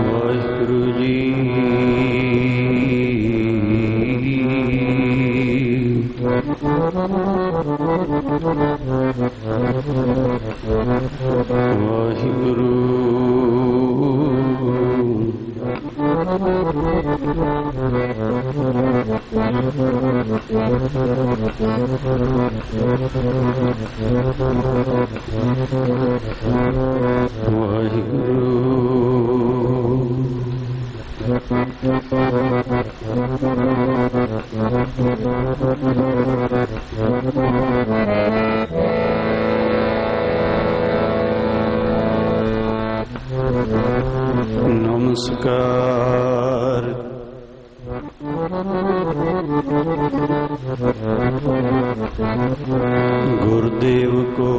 वाहिगुरु जी वाहिगुरु नमस्कार। गुरुदेव को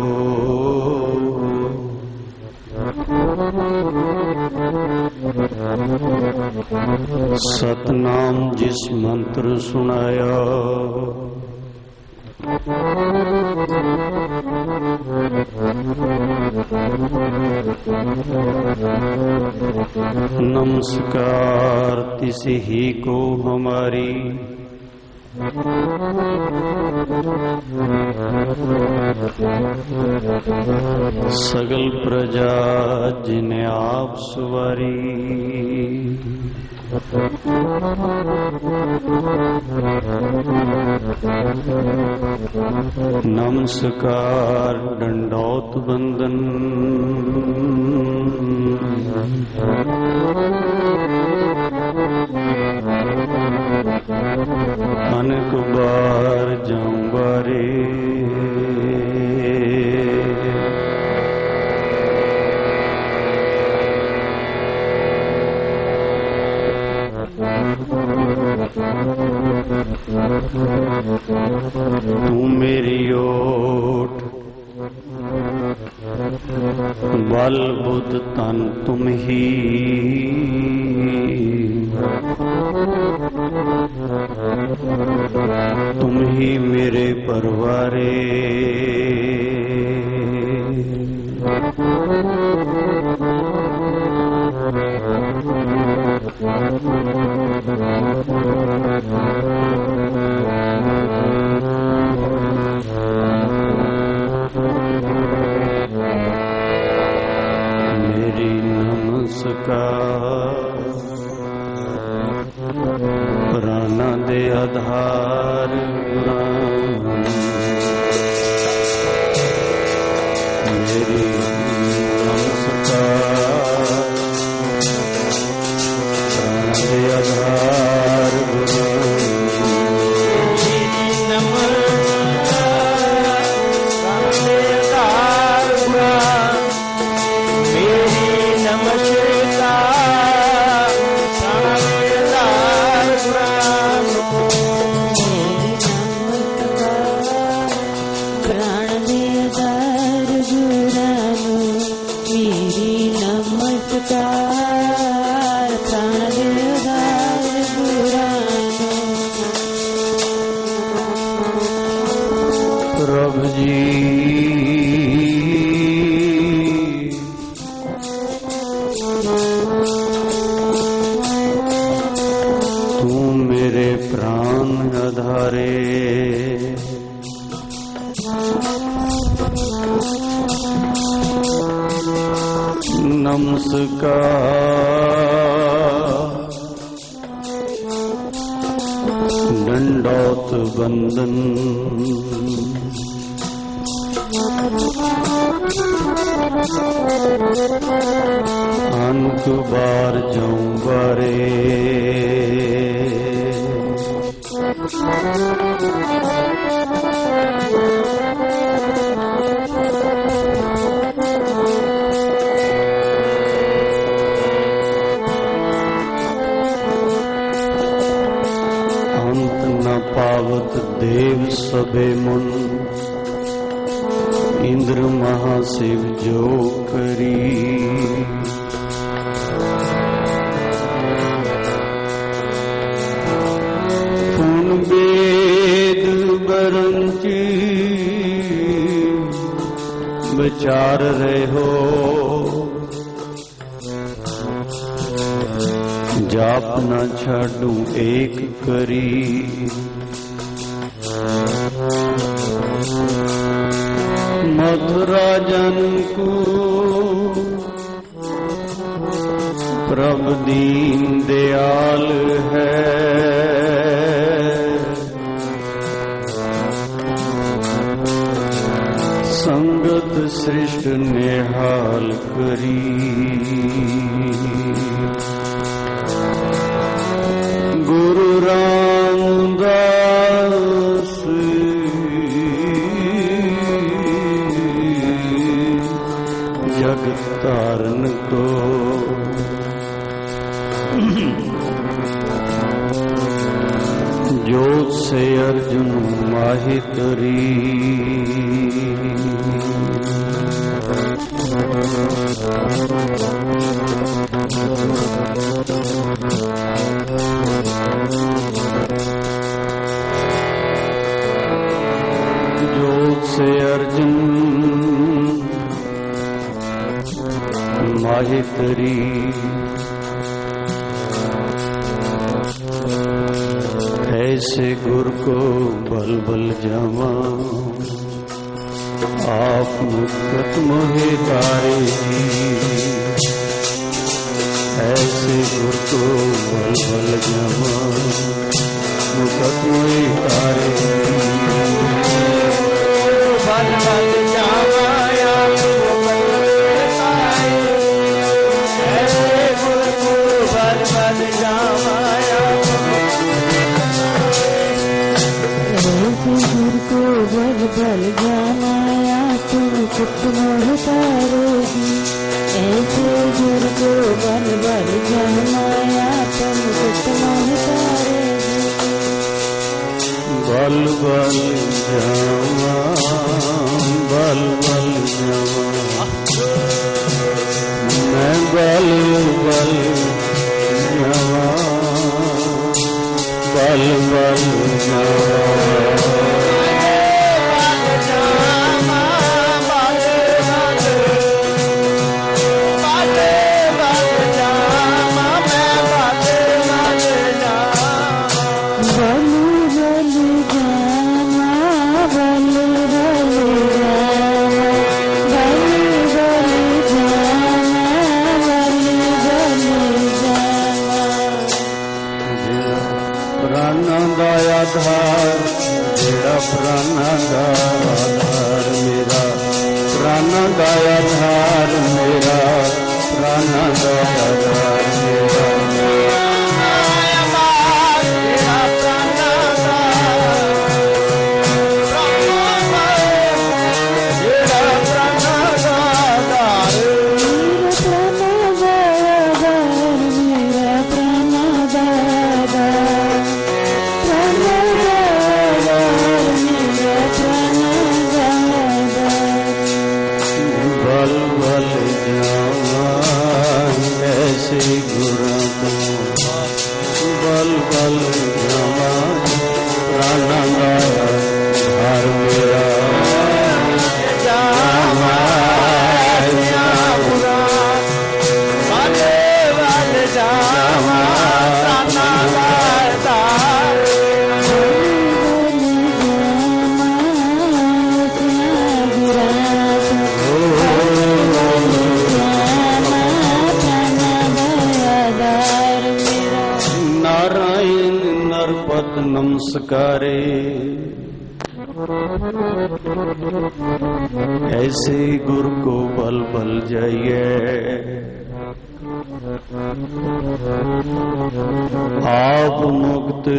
सतनाम जिस मंत्र सुनाया नमस्कार तिस ही को हमारी सगल प्रजा जिन्हें आप सवारी नमस्कार दंडौत बंदन अनेक बार जाऊं बारे तू मेरी ओट बल बुद्ध तन तुम ही मेरे परवारे मेरी नमस्कार प्राणा दे आधार मेरी नमस्कार प्राणा दे आधार प्रभु जी तू मेरे प्राण आधारे नमस्कार दंडौत बंदन अनक बार जाऊं बारे अंत न पावत देव सबे मुन इंद्र महाशिव जो करी पुन बेद बरंची विचार रहे हो जाप न छाडू एक करी मथुरा जन को प्रभु दीन दयाल है संगत श्रेष्ठ निहाल करी गुरु रामदास जगत तारन को जोत से अर्जुन माहि तरी जोत से अर्जुन माहि तरी ऐसे गुर को बल बल जावा आप मुक्त मोहे तारे जी ऐसे गुर को बल बल जावा मुक्त मोहे तारे बल बल जावा आप मुक्त ऐसे गुर को बल बल जावा गुर को बल बल जाना तुम कुछ मोह तारोगी ऐसे गुर को बल बल जाना तुम कुछ मोह तारोगी बल बल जावा बल बल जावा मैं बल बल जावा बल बल जावा जेड़ा प्राणा दा आधार मेरा प्राणा दा आधार मेरा प्राणा दा आधार मेरा नमस्कारे ऐसे गुरु को बल बल जाइए आप मुक्त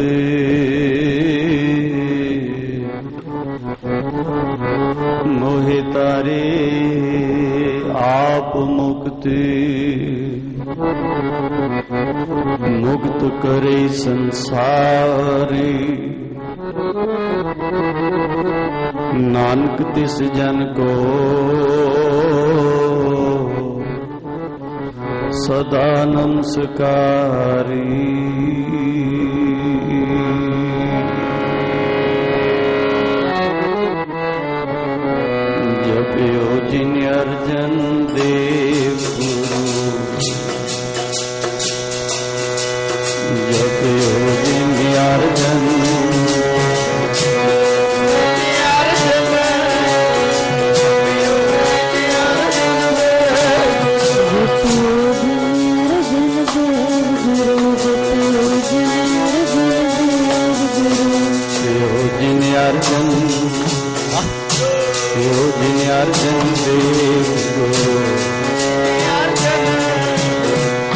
मोहे तारे आप मुक्ति मुक्त करे संसारी नानक तिस जन को सदा नमस्कारी जपियो जिन अर्जन देव गुरु जपयो जिन अर्जन अर्जन देव गुरु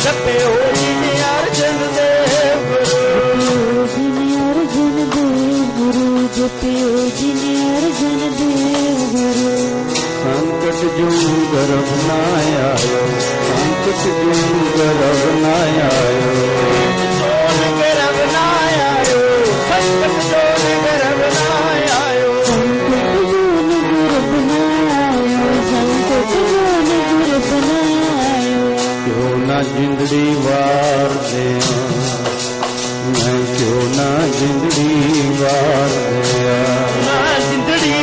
जपयो जिन अर्जन देव गुरु जपयो जिन अर्जन देव गुरु संकट जो गर्भ न आयो संकट जो गर्भ न आयो गर्भ न आयो संकट जो गर्भ न आयो क्यों ना जिंदड़ी वार दे मैं क्यों ना जिंदड़ी वार दिया ना जिंदड़ी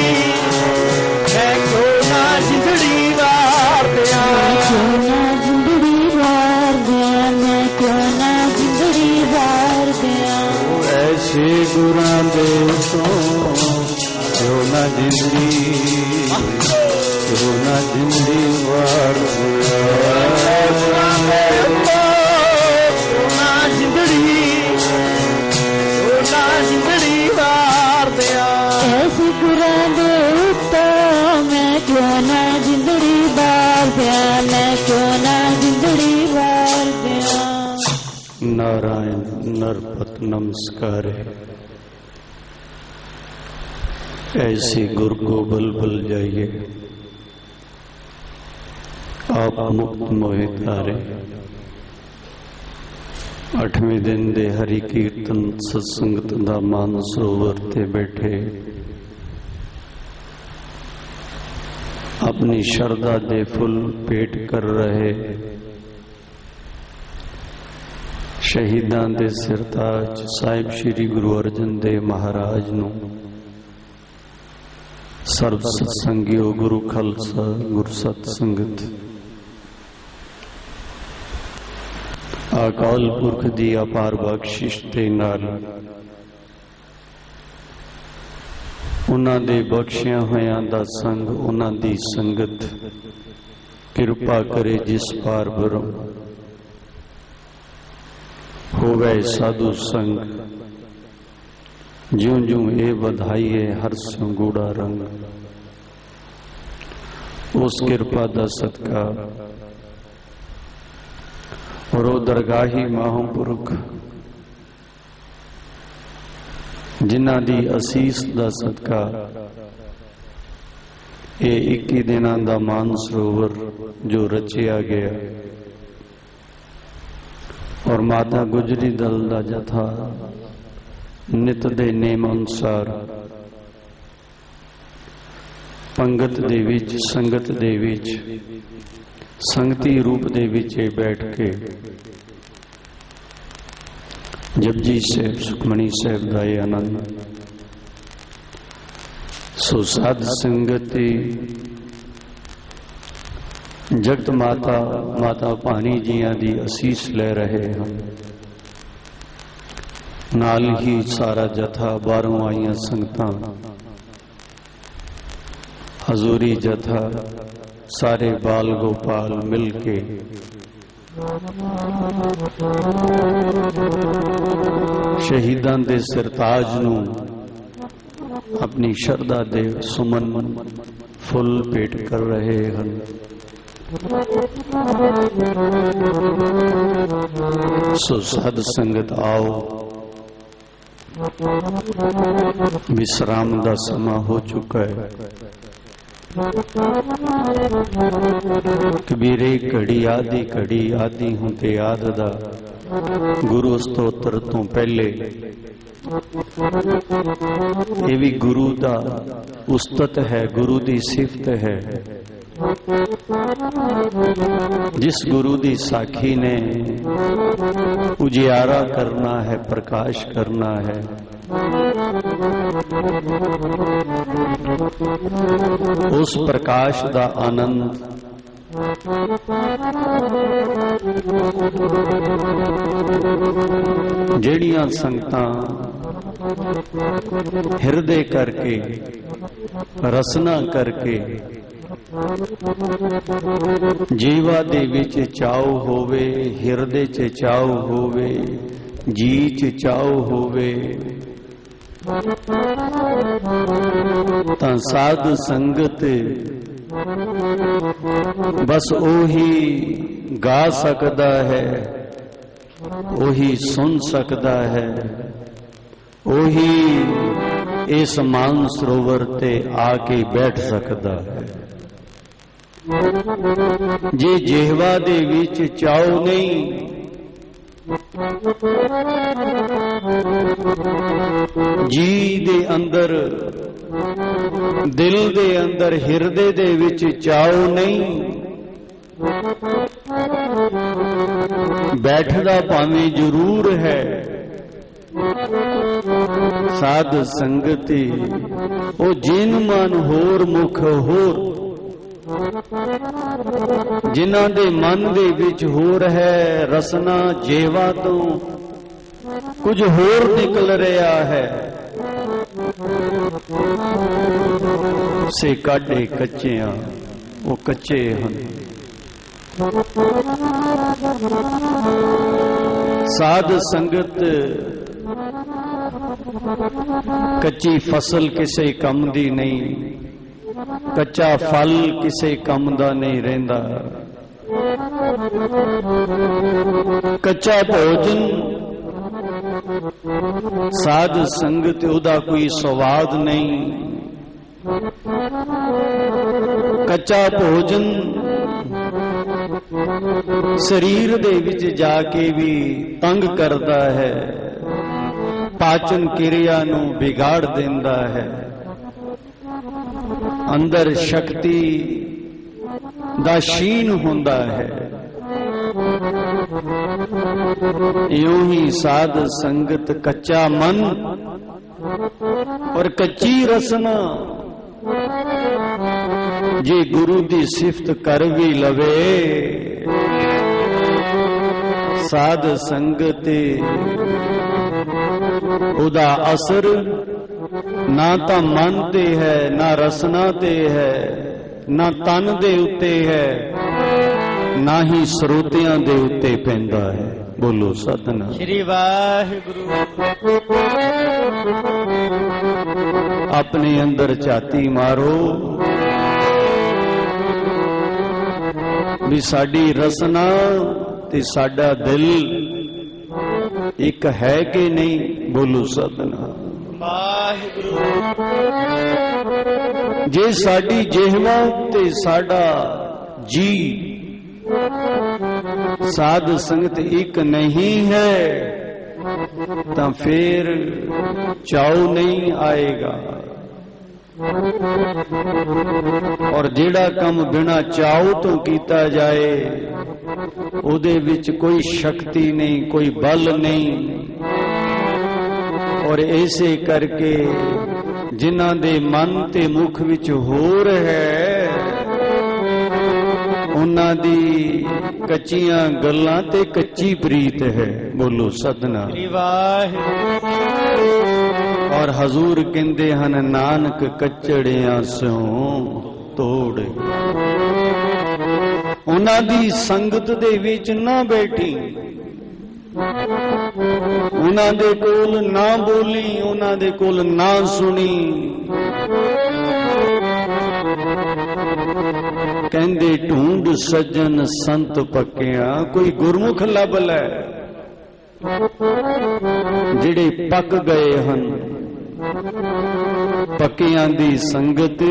मैं क्यों ना जिंदड़ी वार दिया क्यों ना जिंदड़ी वार दिया मैं क्यों ना जिंदड़ी वार दिया ऐसे गुरां दे तो क्यों ना जिंदड़ी क्यों ना जिंदड़ी वार दिया ऐसी गुरां दे उत्तो मैं क्यों ना जिंदड़ी बार दिया मैं क्यों ना जिंदड़ी बार दिया। नारायण नरपत नमस्कार ऐसी गुरु को बल बल जाइए आप मुक्त मोहे तारे। 8वें दिन दे हरि कीर्तन सत्संगत दा मान सरोवर ते बैठे अपनी शरदा दे फुल पेट कर रहे शहीदां दे सिरताज साहिब श्री गुरु अर्जन देव महाराज नूं सर्व सत्संगियो गुरु खालसा गुरु सत्संगत अकाल पुरख दी अपार बख्शिश दे नाल उन्हां दे बख्शिया होयां दा संग उन्हां दी संगत किरपा करे जिस पार ब्रह्म होवे साधु संग ज्यों ज्यों ए बधाईए हर स्यों गूढ़ा रंग उस किरपा दा सदका और वो दरगाही महापुरख जिन्हां दी असीस दा सदका ये 21 दिनां दा मान सरोवर जो रचिया गया और माता गुजरी दल दा जथा नित दे नेम अनुसार पंगत दे विच संगत दे विच संगती रूप दे विच बैठ के जपजी साहिब सुखमणी साहिब दा आनंद सो साध संगति जगत माता माता पानी जियां दी असीस ले रहे हैं नाल ही सारा जथा बारों आईयां संगतां हजूरी जथा सारे बाल गोपाल मिलके शहीदां दे सिरताज नूं अपनी शरदा दे सुमन फुल पेट कर रहे हैं। सो साध संगत आओ विश्राम दा समा हो चुका है। कबीरे घड़ी आदि हूं ते आद दा गुरु स्तोत्र तो पहले ये भी गुरु दा उस्तत है, गुरु दी सिफत है। जिस गुरु दी साखी ने उजियारा करना है, प्रकाश करना है, ਉਸ ਪ੍ਰਕਾਸ਼ ਦਾ ਆਨੰਦ ਜਿਹੜੀਆਂ ਸੰਗਤਾਂ ਹਿਰਦੇ ਕਰਕੇ ਰਸਨਾ ਕਰਕੇ ਜੀਵਾ ਦੇ ਵਿੱਚ ਚਾਉ ਹੋਵੇ, ਹਿਰਦੇ 'ਚ ਚਾਉ ਹੋਵੇ, ਜੀ 'ਚ ਚਾਉ ਹੋਵੇ, ਤਾਂ ਸਾਧ ਸੰਗਤ ਬਸ ਉਹੀ ਗਾ ਸਕਦਾ ਹੈ, ਉਹੀ ਸੁਣ ਸਕਦਾ ਹੈ, ਉਹੀ ਇਸ ਮਾਨ ਸਰੋਵਰ ਤੇ ਆ ਕੇ ਬੈਠ ਸਕਦਾ ਹੈ। ਜੇ ਜਿਹਵਾ ਦੇ ਵਿੱਚ ਚਾਉ ਨਹੀਂ, ਜੀ ਦੇ ਅੰਦਰ, ਦਿਲ ਦੇ ਅੰਦਰ, ਹਿਰਦੇ ਦੇ ਵਿੱਚ ਚਾਉ ਨਹੀਂ, ਬੈਠਦਾ ਭਾਵੇਂ ਜ਼ਰੂਰ ਹੈ, ਸਾਧ ਸੰਗਤੀ ਉਹ ਜਿਨ ਮਨ ਹੋਰ ਮੁਖ ਹੋਰ, ਜਿਨ੍ਹਾਂ ਦੇ ਮਨ ਦੇ ਵਿੱਚ ਹੋਰ ਹੈ, ਰਸਨਾ ਜੇਵਾ ਤੋਂ ਕੁਝ ਹੋਰ ਨਿਕਲ ਰਿਹਾ ਹੈ, ਸੇ ਕਾਢੇ ਕੱਚਿਆਂ ਉਹ ਕੱਚੇ ਹਨ। ਸਾਧ ਸੰਗਤ ਕੱਚੀ ਫਸਲ ਕਿਸੇ ਕੰਮ ਦੀ ਨਹੀਂ, ਕੱਚਾ ਫਲ ਕਿਸੇ ਕੰਮ ਦਾ ਨਹੀਂ ਰਹਿੰਦਾ, ਕੱਚਾ ਭੋਜਨ ਸਾਧ ਸੰਗਤ ਉਹਦਾ ਕੋਈ ਸਵਾਦ ਨਹੀਂ, ਕੱਚਾ ਭੋਜਨ ਸਰੀਰ ਦੇ ਵਿੱਚ ਜਾ ਕੇ ਵੀ ਤੰਗ ਕਰਦਾ ਹੈ, ਪਾਚਨ ਕਿਰਿਆ ਨੂੰ ਵਿਗਾੜ ਦਿੰਦਾ ਹੈ, ਅੰਦਰ ਸ਼ਕਤੀ ਦਾ ਸ਼ੀਨ ਹੁੰਦਾ ਹੈ। ਇਉਂ ਹੀ ਸਾਧ ਸੰਗਤ ਕੱਚਾ ਮਨ ਔਰ ਕੱਚੀ ਰਸਨਾ ਜੇ ਗੁਰੂ ਦੀ ਸਿਫਤ ਕਰ ਵੀ ਲਵੇ, ਸਾਧ ਸੰਗਤ ਉਹਦਾ ਅਸਰ ਨਾ ਤਾਂ ਮਨ ਤੇ ਹੈ, ਨਾ ਰਸਨਾ ਤੇ ਹੈ, ਨਾ ਤਨ ਦੇ ਉੱਤੇ ਹੈ, ਨਾ ਹੀ ਸਰੋਤਿਆਂ ਦੇ ਉੱਤੇ ਪੈਂਦਾ ਹੈ। ਬੋਲੋ ਸਤਿਨਾਮ ਸ੍ਰੀ ਵਾਹਿਗੁਰੂ। ਆਪਣੇ ਅੰਦਰ ਝਾਤੀ ਮਾਰੋ ਵੀ ਸਾਡੀ ਰਸਨਾ ਤੇ ਸਾਡਾ ਦਿਲ ਇੱਕ ਹੈ ਕਿ ਨਹੀਂ। ਬੋਲੋ ਸਤਿਨਾਮ ਵਾਹਿਗੁਰੂ। ਜੇ ਸਾਡੀ ਜਿਹਵਾ ਤੇ ਸਾਡਾ ਜੀ ਸਾਧ ਸੰਗਤ ਇੱਕ ਨਹੀਂ ਹੈ ਤਾਂ ਫਿਰ ਚਾਉ ਨਹੀਂ ਆਏਗਾ, ਔਰ ਜਿਹੜਾ ਕੰਮ ਬਿਨਾਂ ਚਾਉ ਤੋਂ ਕੀਤਾ ਜਾਏ ਉਹਦੇ ਵਿੱਚ ਕੋਈ ਸ਼ਕਤੀ ਨਹੀਂ, ਕੋਈ ਬਲ ਨਹੀਂ। ਔਰ ਇਸੇ ਕਰਕੇ ਜਿਨ੍ਹਾਂ ਦੇ ਮਨ ਤੇ ਮੁਖ ਵਿੱਚ ਹੋਰ ਹੈ, ਉਹਨਾਂ ਦੀ ਕੱਚੀਆਂ ਗੱਲਾਂ ਤੇ ਕੱਚੀ ਪ੍ਰੀਤ ਹੈ। ਬੋਲੋ ਸਤਿਨਾਮ ਸ੍ਰੀ ਵਾਹਿਗੁਰੂ। ਔਰ ਹਜ਼ੂਰ ਕਹਿੰਦੇ ਹਨ ਨਾਨਕ ਕੱਚੜਿਆਂ ਸਿਉ ਤੋੜ। ਉਹਨਾਂ ਦੀ ਸੰਗਤ ਦੇ ਵਿੱਚ ਨਾ ਬੈਠੀ, ਉਹਨਾਂ ਦੇ ਕੋਲ ਨਾ ਬੋਲੀ, ਉਹਨਾਂ ਦੇ ਕੋਲ ਨਾ ਸੁਣੀ। ਕਹਿੰਦੇ ਢੂੰਡ ਸੱਜਣ ਸੰਤ ਪੱਕਿਆਂ, ਕੋਈ ਗੁਰਮੁਖ ਲੱਭ ਲੈ ਜਿਹੜੇ ਪੱਕ ਗਏ ਹਨ। ਪੱਕਿਆਂ ਦੀ ਸੰਗਤ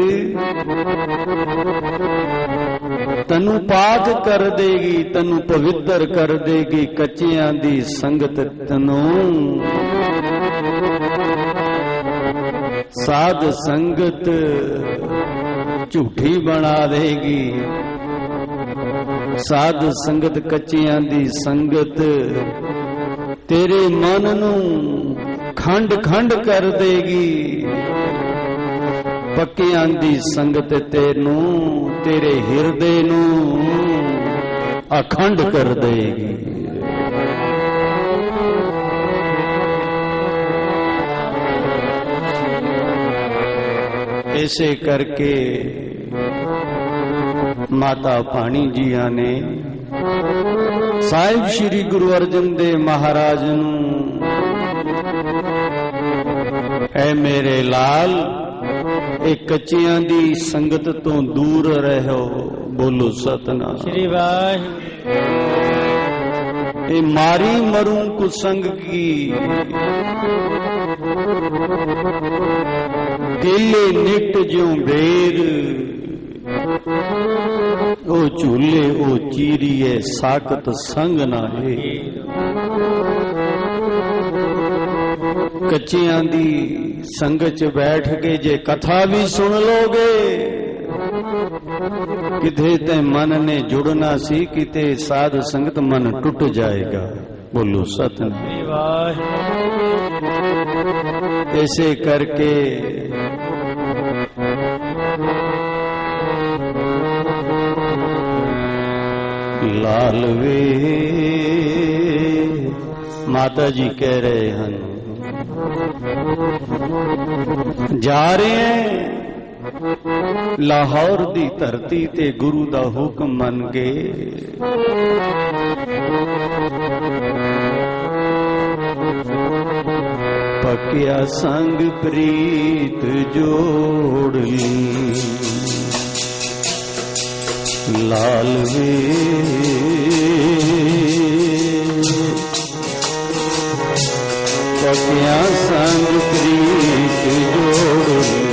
ਤੈਨੂੰ ਪਾਕ ਕਰ ਦੇਗੀ, ਤੈਨੂੰ ਪਵਿੱਤਰ ਕਰ ਦੇਗੀ। ਕੱਚਿਆਂ ਦੀ ਸੰਗਤ ਤੈਨੂੰ ਸਾਧ ਸੰਗਤ ਝੂਠੀ ਬਣਾ ਦੇਗੀ। ਸਾਧ ਸੰਗਤ ਕੱਚਿਆਂ ਦੀ ਸੰਗਤ ਤੇਰੇ ਮਨ ਨੂੰ ਖੰਡ ਖੰਡ ਕਰ ਦੇਗੀ। ਪੱਕਿਆਂ ਦੀ ਸੰਗਤ ਤੈਨੂੰ ਤੇਰੇ ਹਿਰਦੇ ਨੂੰ ਅਖੰਡ ਕਰ ਦੇਗੀ। ਇਸੇ ਕਰਕੇ ਮਾਤਾ ਭਾਣੀ ਜੀਆਂ ਨੇ ਸਾਹਿਬ ਸ੍ਰੀ ਗੁਰੂ ਅਰਜਨ ਦੇਵ ਮਹਾਰਾਜ ਨੂੰ, ਐ ਮੇਰੇ ਲਾਲ, ਇਹ ਕੱਚਿਆਂ ਦੀ ਸੰਗਤ ਤੋਂ ਦੂਰ ਰਹੋ। ਬੋਲੋ ਸਤਨਾਮ ਸ੍ਰੀ ਵਾਹਿਗੁਰੂ। ਇਹ ਮਾਰੀ ਮਰੂ ਕੁਸੰਗ ਕੀ, ਕੇਲੇ ਨਿੱਟ ਜਿਉ ਬੇਰ, ਉਹ ਝੂਲੇ ਉਹ ਚੀਰੀਏ ਸਾਕਤ ਸੰਗ ਨਾ ਹੈ। ਕੱਚਿਆਂ ਦੀ ਸੰਗਤ ਚ ਬੈਠ ਕੇ ਜੇ ਕਥਾ ਵੀ ਸੁਣ ਲੋਗੇ, ਕਿਤੇ ਤੇ ਮਨ ਨੇ ਜੁੜਨਾ ਸੀ, ਕਿਤੇ ਸਾਧ ਸੰਗਤ ਮਨ ਟੁੱਟ ਜਾਏਗਾ। ਬੋਲੋ ਸਤਨਾਮ ਵਾਹਿਗੁਰੂ। ਇਸੇ ਕਰਕੇ ਲਾਲ ਵੇ ਮਾਤਾ ਜੀ ਕਹਿ ਰਹੇ ਹਨ, ਜਾ ਰਹੇ ਹੈ ਲਾਹੌਰ ਦੀ ਧਰਤੀ ਤੇ ਗੁਰੂ ਦਾ ਹੁਕਮ ਮੰਨ ਕੇ। ਪੱਕਿਆ ਸੰਗ ਪ੍ਰੀਤ ਜੋੜ ਲਈ ਲਾਲ ਵੇ, ਪੱਕਿਆ ਸੰਗ ਪ੍ਰੀਤ ਜੋੜ ਲਈ।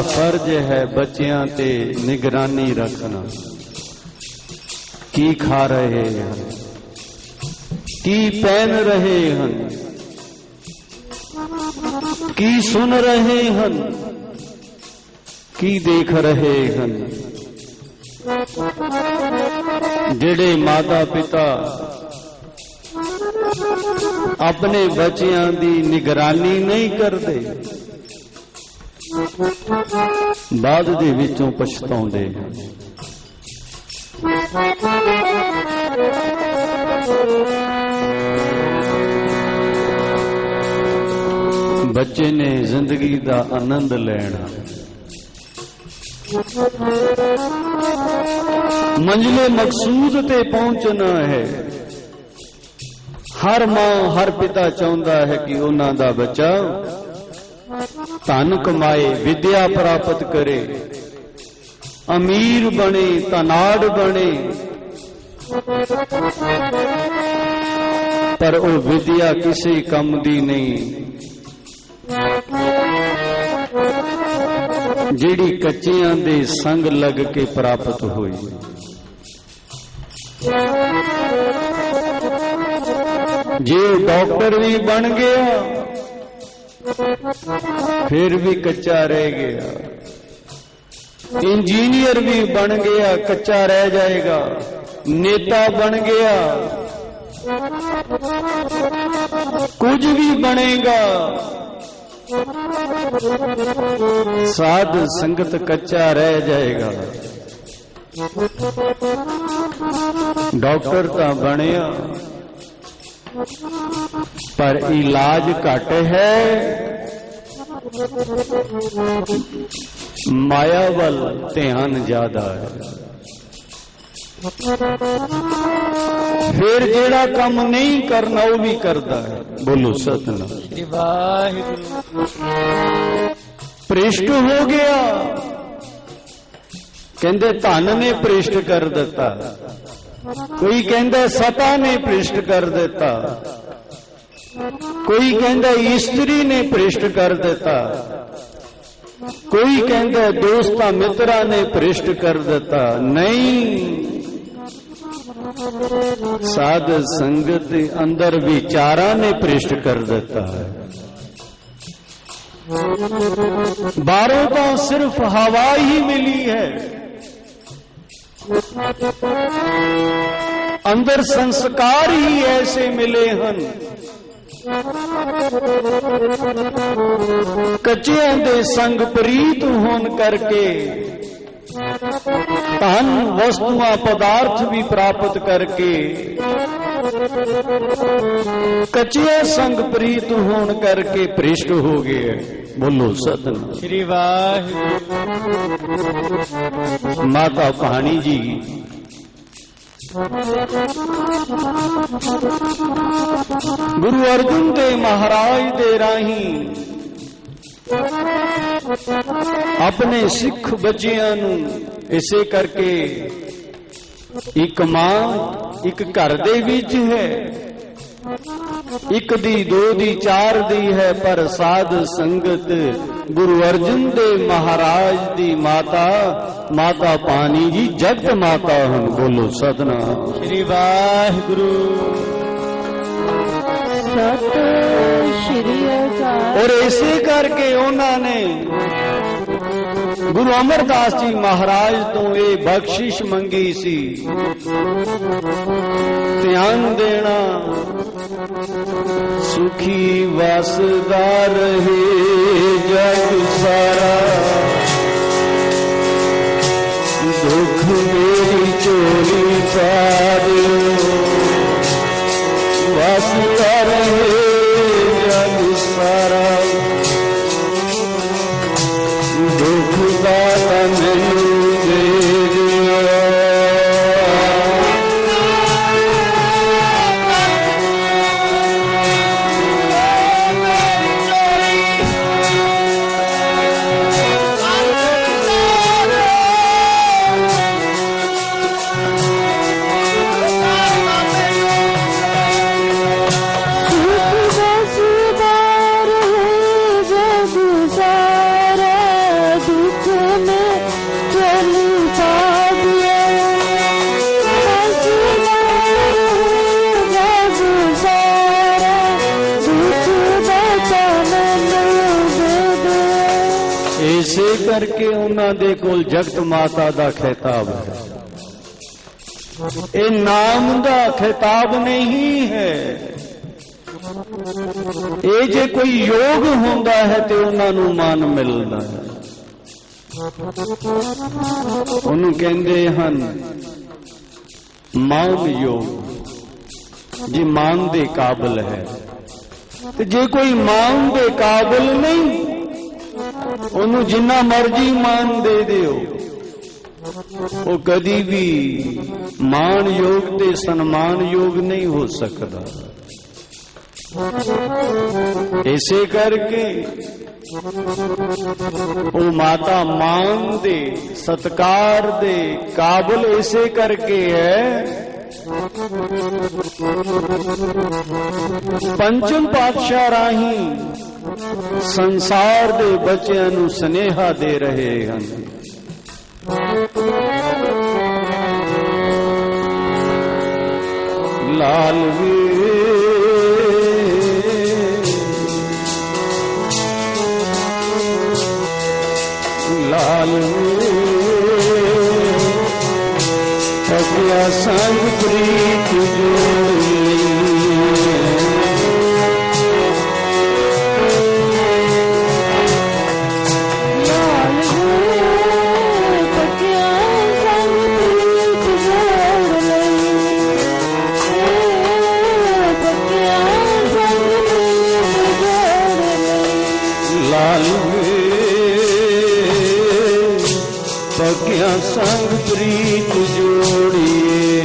ਫਰਜ਼ ਹੈ ਬੱਚਿਆਂ ਤੇ ਨਿਗਰਾਨੀ ਰੱਖਣਾ। ਕੀ ਖਾ ਰਹੇ ਹਨ, ਕੀ ਪਹਿਨ ਰਹੇ ਹਨ, ਕੀ ਸੁਣ ਰਹੇ ਹਨ, ਕੀ ਦੇਖ ਰਹੇ ਹਨ। ਜਿਹੜੇ ਮਾਤਾ ਪਿਤਾ ਆਪਣੇ ਬੱਚਿਆਂ ਦੀ ਨਿਗਰਾਨੀ ਨਹੀਂ ਕਰਦੇ, ਬਾਅਦ ਦੇ ਵਿੱਚੋਂ ਪਛਤਾਉਂਦੇ ਹਨ। ਬੱਚੇ ਨੇ ਜ਼ਿੰਦਗੀ ਦਾ ਆਨੰਦ ਲੈਣਾ, ਮੰਜ਼ਿਲੇ ਮਕਸੂਦ ਤੇ ਪਹੁੰਚਣਾ ਹੈ। ਹਰ ਮਾਂ ਹਰ ਪਿਤਾ ਚਾਹੁੰਦਾ ਹੈ ਕਿ ਉਹਨਾਂ ਦਾ ਬੱਚਾ ਧਨ ਕਮਾਏ, ਵਿਦਿਆ ਪ੍ਰਾਪਤ ਕਰੇ, ਅਮੀਰ ਬਣੇ, ਧਨਾਢ ਬਣੇ। ਪਰ ਉਹ ਵਿਦਿਆ ਕਿਸੇ ਕੰਮ ਦੀ ਨਹੀਂ ਜਿਹੜੀ ਕੱਚਿਆਂ ਦੇ ਸੰਗ ਲੱਗ ਕੇ ਪ੍ਰਾਪਤ ਹੋਈ। ਜੇ ਡਾਕਟਰ ਵੀ ਬਣ ਗਿਆ ਫਿਰ ਵੀ ਕੱਚਾ ਰਹਿ ਗਿਆ, ਇੰਜੀਨੀਅਰ ਵੀ ਬਣ ਗਿਆ ਕੱਚਾ ਰਹਿ ਜਾਏਗਾ, ਨੇਤਾ ਬਣ ਗਿਆ ਕੁਝ ਵੀ ਬਣੇਗਾ, ਸਾਧ ਸੰਗਤ ਕੱਚਾ ਰਹਿ ਜਾਏਗਾ। ਡਾਕਟਰ ਤਾਂ ਬਣਿਆ ਪਰ ਇਲਾਜ ਘੱਟ ਹੈ, ਮਾਇਆ ਵੱਲ ਧਿਆਨ ਜ਼ਿਆਦਾ ਹੈ। ਫਿਰ ਜਿਹੜਾ ਕੰਮ ਨਹੀਂ ਕਰਨਾ ਉਹ ਵੀ ਕਰਦਾ ਹੈ। ਬੋਲੋ ਸਤਨਾਮ। ਸ੍ਰੀ ਵਾਹਿਗੁਰੂ। ਭ੍ਰਿਸ਼ਟ ਹੋ ਗਿਆ, ਕਹਿੰਦੇ ਧਨ ਨੇ ਭ੍ਰਿਸ਼ਟ ਕਰ ਦਿੱਤਾ, ਕੋਈ ਕਹਿੰਦਾ ਸਤਾ ਨੇ ਭ੍ਰਿਸ਼ਟ ਕਰ ਦਿੱਤਾ। ਕੋਈ ਕਹਿੰਦਾ ਇਸਤਰੀ ਨੇ ਭ੍ਰਿਸ਼ਟ ਕਰ ਦਿੱਤਾ, ਕੋਈ ਕਹਿੰਦਾ ਦੋਸਤਾਂ ਮਿੱਤਰਾਂ ਨੇ ਭ੍ਰਿਸ਼ਟ ਕਰ ਦਿੱਤਾ। ਨਹੀਂ, ਸਾਧ ਸੰਗਤ ਦੇ ਅੰਦਰ ਵਿਚਾਰਾਂ ਨੇ ਭ੍ਰਿਸ਼ਟ ਕਰ ਦਿੱਤਾ ਹੈ। ਬਾਹਰੋਂ ਤਾਂ ਸਿਰਫ ਹਵਾ ਹੀ ਮਿਲੀ ਹੈ, ਅੰਦਰ ਸੰਸਕਾਰ ਹੀ ਐਸੇ ਮਿਲੇ ਹਨ। ਕੱਚਿਆਂ ਦੇ ਸੰਗ ਪ੍ਰੀਤ ਹੋਣ ਕਰਕੇ ਧਨ ਵਸਤੂਆਂ ਪਦਾਰਥ ਵੀ ਪ੍ਰਾਪਤ ਕਰਕੇ, ਕੱਚਿਆਂ ਸੰਗ ਪ੍ਰੀਤ ਹੋਣ ਕਰਕੇ ਭ੍ਰਿਸ਼ਟ ਹੋ ਗਏ। ਬੋਲੋ ਸਤਿਨਾਮ ਸ੍ਰੀ ਵਾਹਿਗੁਰੂ। ਮਾਤਾ ਭਾਣੀ ਜੀ ਗੁਰੂ ਅਰਜਨ ਦੇਵ ਮਹਾਰਾਜ ਦੇ ਰਾਹੀਂ ਆਪਣੇ ਸਿੱਖ ਬੱਚਿਆਂ ਨੂੰ ਇਸੇ ਕਰਕੇ ਇੱਕ ਮਾਂ ਇੱਕ ਘਰ ਦੇ ਵਿੱਚ ਹੈ, ਇੱਕ ਦੀ, ਦੋ ਦੀ, ਚਾਰ ਦੀ ਹੈ, ਪਰ ਸਾਧ ਸੰਗਤ ਗੁਰੂ ਅਰਜਨ ਦੇਵ ਮਹਾਰਾਜ ਦੀ ਮਾਤਾ ਮਾਤਾ ਭਾਨੀ ਜੀ ਜਗਤ ਮਾਤਾ ਹਨ। ਬੋਲੋ ਸਤਿਨਾਮ ਸ੍ਰੀ ਵਾਹਿਗੁਰੂ। ਸਤਿ ਸ਼੍ਰੀ ਅਕਾਲ। ਔਰ ਇਸੇ ਕਰਕੇ ਉਹਨਾਂ ਨੇ ਗੁਰੂ ਅਮਰਦਾਸ ਜੀ ਮਹਾਰਾਜ ਤੋਂ ਇਹ ਬਖਸ਼ਿਸ਼ ਮੰਗੀ ਸੀ, ਧਿਆਨ ਦੇਣਾ, ਸੁਖੀ ਵਸਦਾ ਰਹੇ ਜਗ ਸਾਰਾ, ਦੁੱਖ ਮੇਰੀ ਝੋਲੀ ਪਾਰਿਓ, ਵਸਦਾ ਰਹੇ ਜਗ ਸਾਰਾ, ਦੁੱਖ ਦਾ ਮੈਨੂੰ ਦੇ ਦਿਓ। ਇਸੇ ਕਰਕੇ ਉਹਨਾਂ ਦੇ ਕੋਲ ਜਗਤ ਮਾਤਾ ਦਾ ਖਿਤਾਬ ਹੈ। ਇਹ ਨਾਮ ਦਾ ਖਿਤਾਬ ਨਹੀਂ ਹੈ। ਇਹ ਜੇ ਕੋਈ ਯੋਗ ਹੁੰਦਾ ਹੈ ਤੇ ਉਹਨਾਂ ਨੂੰ ਮਾਨ ਮਿਲਦਾ ਹੈ। ਉਹਨੂੰ ਕਹਿੰਦੇ ਹਨ ਮਾਨ ਯੋਗ। ਜੇ ਮਾਨ ਦੇ ਕਾਬਿਲ ਹੈ ਤੇ ਜੇ ਕੋਈ ਮਾਨ ਦੇ ਕਾਬਿਲ ਨਹੀਂ, ਉਹਨੂੰ ਜਿੰਨਾ ਮਰਜ਼ੀ ਮਾਨ ਦੇ ਦਿਓ, ਉਹ ਕਦੀ ਵੀ ਮਾਨ ਯੋਗ ਤੇ ਸਨਮਾਨ ਯੋਗ ਨਹੀਂ ਹੋ ਸਕਦਾ। ਇਸੇ ਕਰਕੇ ਉਹ ਮਾਤਾ ਮਾਨ ਦੇ ਸਤਕਾਰ ਦੇ ਕਾਬਿਲ ਇਸੇ ਕਰਕੇ ਹੈ। ਪੰਚਮ ਪਾਤਸ਼ਾਹ ਰਾਹੀਂ ਸੰਸਾਰ ਦੇ ਬੱਚਿਆਂ ਨੂੰ ਸੁਨੇਹਾ ਦੇ ਰਹੇ ਹਨ। ਲਾਲ ਵੇ ਲਾਲ ਵੇ ਸਤਿਆ ਸੰਗ ਪ੍ਰੀਤ ਜੋੜੀ, ਪੱਕਿਆਂ ਸੰਗ ਪ੍ਰੀਤ ਜੋੜੀਏ।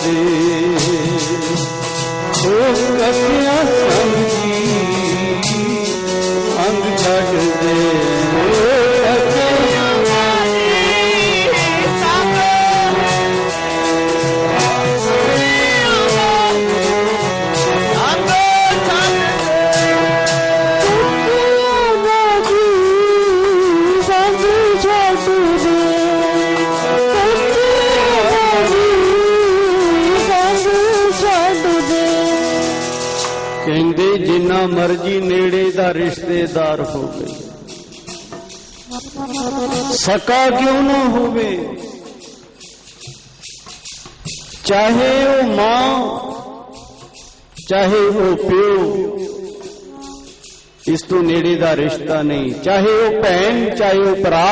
ਦੇ ਉਹ ਕੱਕਿਆ ਸੰਗ ਜੀ ਅੰਗ ਛੱਡ ਦੇ ਕਹਿੰਦੇ ਜਿੰਨਾ ਮਰਜੀ ਨੇੜੇ ਦਾ ਰਿਸ਼ਤੇਦਾਰ ਹੋਵੇ, ਸਕਾ ਕਿਉਂ ਨਾ ਹੋਵੇ, ਚਾਹੇ ਉਹ ਮਾਂ ਚਾਹੇ ਉਹ ਪਿਓ, ਇਸ ਤੋਂ ਨੇੜੇ ਦਾ ਰਿਸ਼ਤਾ ਨਹੀਂ। ਚਾਹੇ ਉਹ ਭੈਣ ਚਾਹੇ ਉਹ ਭਰਾ,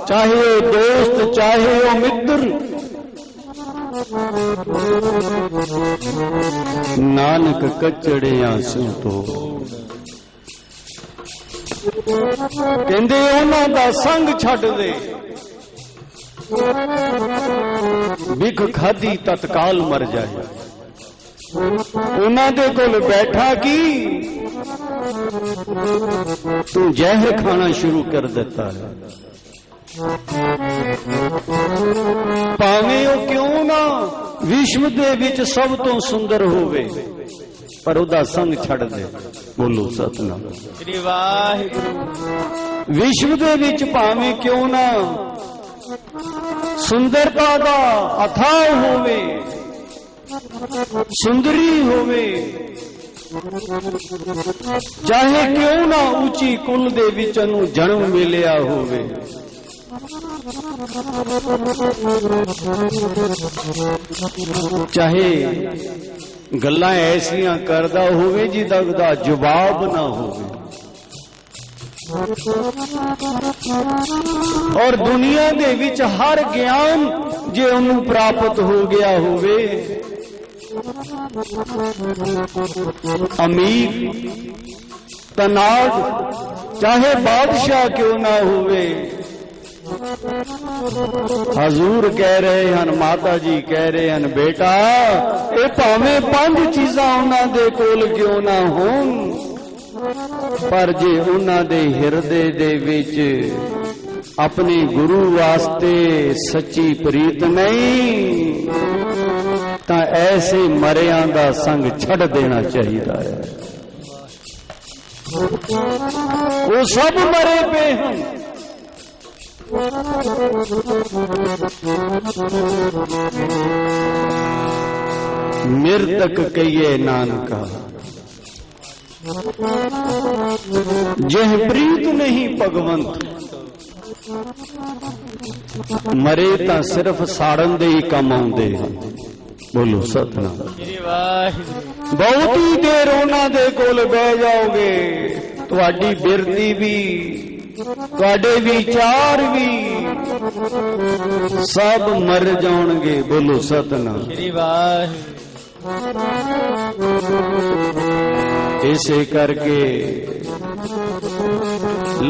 ਚਾਹੇ ਉਹ ਦੋਸਤ ਚਾਹੇ ਉਹ ਮਿੱਤਰ, ਨਾਨਕ ਕੱਚੜਿਆਂ ਸੂ ਤੋਂ ਕਹਿੰਦੇ ਉਹਨਾਂ ਦਾ ਸੰਗ ਛੱਡ ਦੇ। ਵਿਖ ਖਾਦੀ ਤਤਕਾਲ ਮਰ ਜਾਏ, ਉਹਨਾਂ ਦੇ ਕੋਲ ਬੈਠਾ ਕੀ ਤੂੰ ਜ਼ਹਿਰ ਖਾਣਾ ਸ਼ੁਰੂ ਕਰ ਦਿੱਤਾ ਹੈ। ਭਾਵੇਂ ਉਹ ਕਿਉਂ ਨਾ ਵਿਸ਼ਵ ਦੇ ਵਿੱਚ ਸਭ ਤੋਂ ਸੁੰਦਰ ਹੋਵੇ, ਪਰ ਉਹਦਾ ਸੰਗ ਛੱਡ ਦੇ। ਬੋਲੋ ਸਤਿਨਾਮ ਸ੍ਰੀ ਵਾਹਿਗੁਰੂ। ਵਿਸ਼ਵ ਦੇ ਵਿੱਚ ਭਾਵੇਂ ਕਿਉਂ ਨਾ ਸੁੰਦਰਤਾ ਦਾ ਅਥਾਹ ਹੋਵੇ, ਸੁੰਦਰੀ ਹੋਵੇ, ਚਾਹੇ ਕਿਉਂ ਨਾ ਉੱਚੀ ਕੁਲ ਦੇ ਵਿੱਚ ਉਹਨੂੰ ਜਨਮ ਮਿਲਿਆ ਹੋਵੇ, ਚਾਹੇ ਗੱਲਾਂ ਐਸੀਆਂ ਕਰਦਾ ਹੋਵੇ ਜਿਹਦਾ ਜਵਾਬ ਨਾ ਹੋਵੇ, ਔਰ ਦੁਨੀਆ ਦੇ ਵਿੱਚ ਹਰ ਗਿਆਨ ਜੇ ਉਹਨੂੰ ਪ੍ਰਾਪਤ ਹੋ ਗਿਆ ਹੋਵੇ, ਅਮੀਰ ਤਨਾਜ ਚਾਹੇ ਬਾਦਸ਼ਾਹ ਕਿਉਂ ਨਾ ਹੋਵੇ, ਹਜ਼ੂਰ ਕਹਿ ਰਹੇ ਹਨ, ਮਾਤਾ ਜੀ ਕਹਿ ਰਹੇ ਹਨ, ਬੇਟਾ ਇਹ ਭਾਵੇਂ 5 ਚੀਜ਼ਾਂ ਉਹਨਾਂ ਦੇ ਕੋਲ ਕਿਉਂ ਨਾ ਹੋਣ, ਪਰ ਜੇ ਉਹਨਾਂ ਦੇ ਹਿਰਦੇ ਦੇ ਵਿੱਚ ਆਪਣੇ ਗੁਰੂ ਵਾਸਤੇ ਸੱਚੀ ਪ੍ਰੀਤ ਨਹੀਂ, ਤਾਂ ਐਸੇ ਮਰਿਆਂ ਦਾ ਸੰਗ ਛੱਡ ਦੇਣਾ ਚਾਹੀਦਾ ਹੈ। ਉਹ ਸਭ ਮਰੇ ਪਏ ਹਨ, ਮਿਰਤਕ ਕਹੀਏ ਨਾਨਕਾ, ਜਿਹ ਪ੍ਰੀਤ ਨਹੀਂ ਭਗਵੰਤ। ਮਰੇ ਤਾਂ ਸਿਰਫ ਸਾੜਨ ਦੇ ਹੀ ਕੰਮ ਆਉਂਦੇ ਹਨ। ਬੋਲੋ ਸਤਿਨਾਮ। ਬਹੁਤੀ ਦੇਰ ਉਹਨਾਂ ਦੇ ਕੋਲ ਬਹਿ ਜਾਓਗੇ, ਤੁਹਾਡੀ ਬਿਰਤੀ ਵੀ ਤੁਹਾਡੇ ਵਿਚਾਰ ਵੀ ਸਭ ਮਰ ਜਾਣਗੇ। ਬੋਲੋ ਸਤਿਨਾਮ। ਇਸੇ ਕਰਕੇ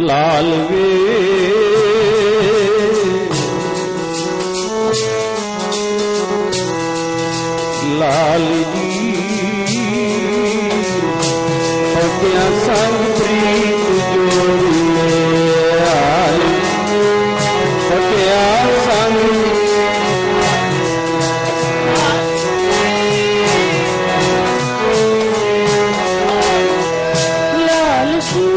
ਲਾਲ ਵੇ ਲਾਲ ਜੀ ਪੱਕਿਆ ਸੰਗ ਪ੍ਰੀਤ ਜੋੜੀਏ, ਪੱਕਿਆ ਸੰਗ ਲਾਲ ਜੀ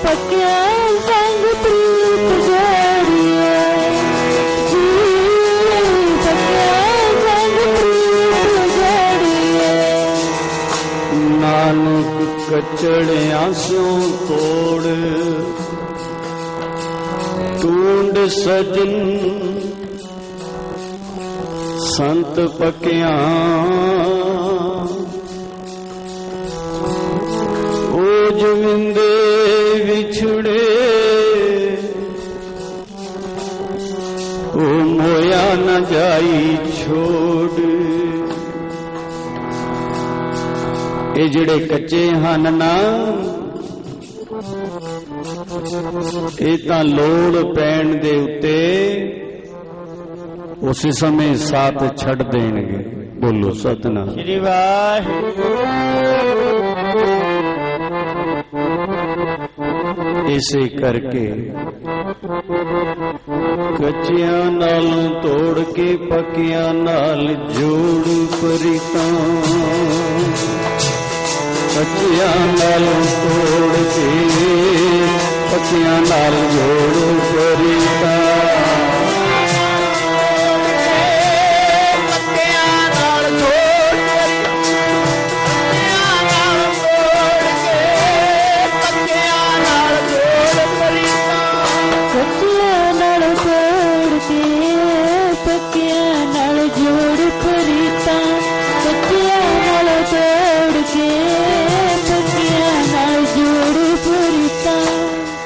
ਪੱਕਿਆ ਸੰਗ ਪ੍ਰੀਤ ਜੋੜੀਏ, ਜੀ ਪੱਕਿਆ ਸੰਗ ਪ੍ਰੀਤ ਜੋੜੀਏ। ਨਾਨਕ ਕਚੜਿਆਂ ਸਿਉ ਤੋੜ ਟੂੰਡ ਸਜਨ, ਸੰਤ ਪੱਕਿਆਂ ਉਹ ਜਵਿੰਦੇ ਵਿਛੜੇ, ਉਹ ਮੋਇਆ ਨ ਜਾਈ ਛੋੜ। ਇਹ ਜਿਹੜੇ ਕੱਚੇ ਹਨ ਨਾ, ਇਹ ਤਾਂ ਲੋੜ ਪੈਣ ਦੇ ਉੱਤੇ ਉਸੇ ਸਮੇਂ ਸਾਥ ਛੱਡ ਦੇਣਗੇ। ਬੋਲੋ ਸਤਿਨਾਮ। ਸ੍ਰੀ ਵਾਹਿਗੁਰੂ। ਇਸੇ ਕਰਕੇ ਕੱਚਿਆਂ ਨਾਲ ਤੋੜ ਕੇ ਪੱਕਿਆਂ ਨਾਲ ਜੋੜ ਪ੍ਰੀਤਾਂ, ਕੱਚਿਆਂ ਨਾਲ ਤੋੜ ਕੇ ਪੱਕਿਆਂ ਨਾਲ ਜੋੜ ਪ੍ਰੀਤਾਂ,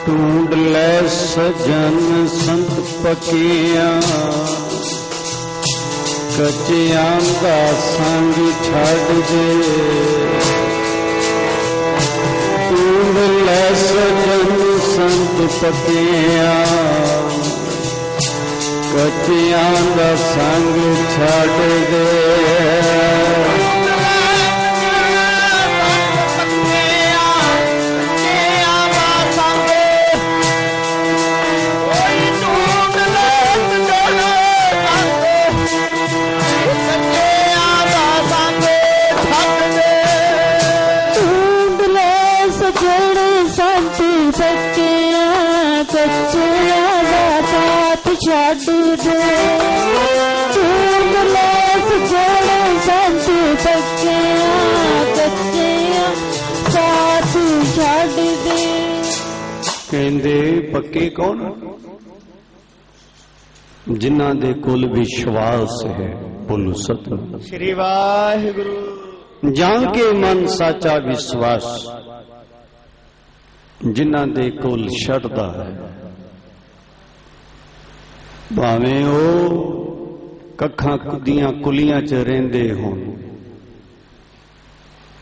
ਢੂੰਡ ਲੈ ਸਜਨ ਸੰਤ ਪੱਕਿਆਂ, ਕੱਚਿਆਂ ਦਾ ਸੰਗ ਛੱਡ ਦੇ। ਢੂੰਡ ਲੈ ਸਜਨ ਸੰਤ ਪੱਕਿਆਂ, ਕੱਚਿਆਂ ਦਾ ਸੰਗ ਛੱਡ ਦੇ। ਛੱਡ ਦੇ ਢੂੰਡ ਲੈ ਸਜਣ ਸੰਤ ਪੱਕਿਆਂ, ਕੱਚਿਆਂ ਸਾਥ ਛੱਡ ਦੇ। ਕਹਿੰਦੇ ਪੱਕੇ ਕੌਣ? ਜਿਨ੍ਹਾਂ ਦੇ ਕੋਲ ਵਿਸ਼ਵਾਸ ਹੈ। ਬੋਲੋ ਸਤਿਨਾਮ। ਸ੍ਰੀ ਵਾਹਿਗੁਰੂ। ਜਾਣ ਕੇ ਮਨ ਸਾਚਾ ਵਿਸ਼ਵਾਸ, ਜਿਨ੍ਹਾਂ ਦੇ ਕੋਲ ਸ਼ਰਧਾ ਹੈ, ਭਾਵੇਂ ਉਹ ਕੱਖਾਂ ਦੀਆਂ ਕੁਲੀਆਂ 'ਚ ਰਹਿੰਦੇ ਹੋਣ,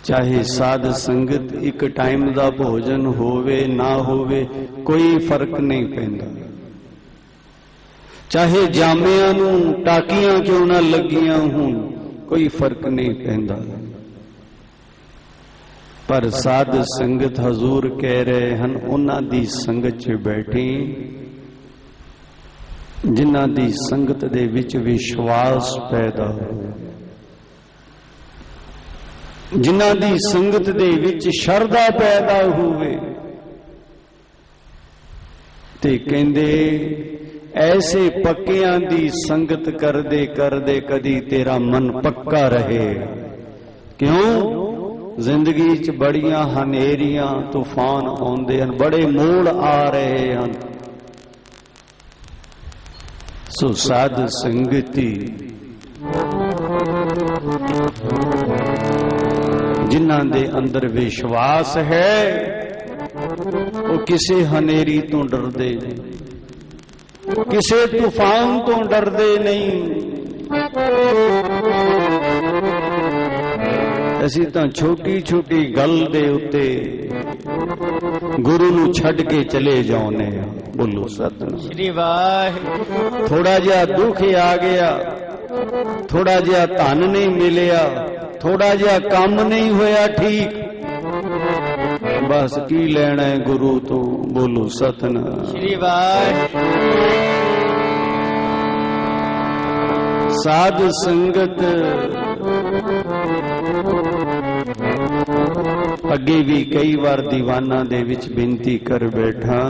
ਚਾਹੇ ਸਾਧ ਸੰਗਤ ਇੱਕ ਟਾਈਮ ਦਾ ਭੋਜਨ ਹੋਵੇ ਨਾ ਹੋਵੇ, ਕੋਈ ਫਰਕ ਨਹੀਂ ਪੈਂਦਾ। ਚਾਹੇ ਜਾਮਿਆਂ ਨੂੰ ਟਾਕੀਆਂ ਕਿਉਂ ਨਾ ਲੱਗੀਆਂ ਹੋਣ, ਕੋਈ ਫਰਕ ਨਹੀਂ ਪੈਂਦਾ। ਪਰ ਸਾਧ ਸੰਗਤ ਹਜ਼ੂਰ ਕਹਿ ਰਹੇ ਹਨ, ਉਹਨਾਂ ਦੀ ਸੰਗਤ 'ਚ ਬੈਠੀ ਜਿਨ੍ਹਾਂ ਦੀ ਸੰਗਤ ਦੇ ਵਿੱਚ ਵਿਸ਼ਵਾਸ ਪੈਦਾ ਹੋਵੇ, ਜਿਨ੍ਹਾਂ ਦੀ ਸੰਗਤ ਦੇ ਵਿੱਚ ਸ਼ਰਧਾ ਪੈਦਾ ਹੋਵੇ। ਤੇ ਕਹਿੰਦੇ ਐਸੇ ਪੱਕਿਆਂ ਦੀ ਸੰਗਤ ਕਰਦੇ ਕਰਦੇ ਕਦੀ ਤੇਰਾ ਮਨ ਪੱਕਾ ਰਹੇ। ਕਿਉਂ? ਜ਼ਿੰਦਗੀ 'ਚ ਬੜੀਆਂ ਹਨੇਰੀਆਂ ਤੂਫਾਨ ਆਉਂਦੇ ਹਨ, ਬੜੇ ਮੋੜ ਆ ਰਹੇ ਹਨ। ਸੋ ਸਾਧ ਸੰਗਤੀ ਜਿਨ੍ਹਾਂ ਦੇ ਅੰਦਰ ਵਿਸ਼ਵਾਸ ਹੈ, ਉਹ ਕਿਸੇ ਹਨੇਰੀ ਤੋਂ ਡਰਦੇ ਨਹੀਂ, ਕਿਸੇ ਤੂਫਾਨ ਤੋਂ ਡਰਦੇ ਨਹੀਂ। ਅਸੀਂ ਤਾਂ ਛੋਟੀ ਛੋਟੀ ਗੱਲ ਦੇ ਉੱਤੇ ਗੁਰੂ ਨੂੰ ਛੱਡ ਕੇ ਚਲੇ ਜਾਉਂਦੇ ਆ। ਬੋਲੋ ਸਤਿਨਾਮ। ਸ੍ਰੀ ਵਾਹਿਗੁਰੂ। ਥੋੜਾ ਜਿਹਾ ਦੁੱਖ ਆ ਗਿਆ, ਥੋੜਾ ਜਿਹਾ ਧਨ ਨਹੀਂ ਮਿਲਿਆ, ਥੋੜਾ ਜਿਹਾ ਕੰਮ ਨਹੀਂ ਹੋਇਆ ਠੀਕ, ਬਸ ਕੀ ਲੈਣਾ ਹੈ ਗੁਰੂ ਤੋਂ। ਬੋਲੋ ਸਤਿਨਾਮ। ਸ੍ਰੀ ਵਾਹਿਗੁਰੂ। ਸਾਧ ਸੰਗਤ ਅੱਗੇ ਵੀ ਕਈ ਵਾਰ ਦੀਵਾਨਾਂ ਦੇ ਵਿੱਚ ਬੇਨਤੀ ਕਰ ਬੈਠਾ,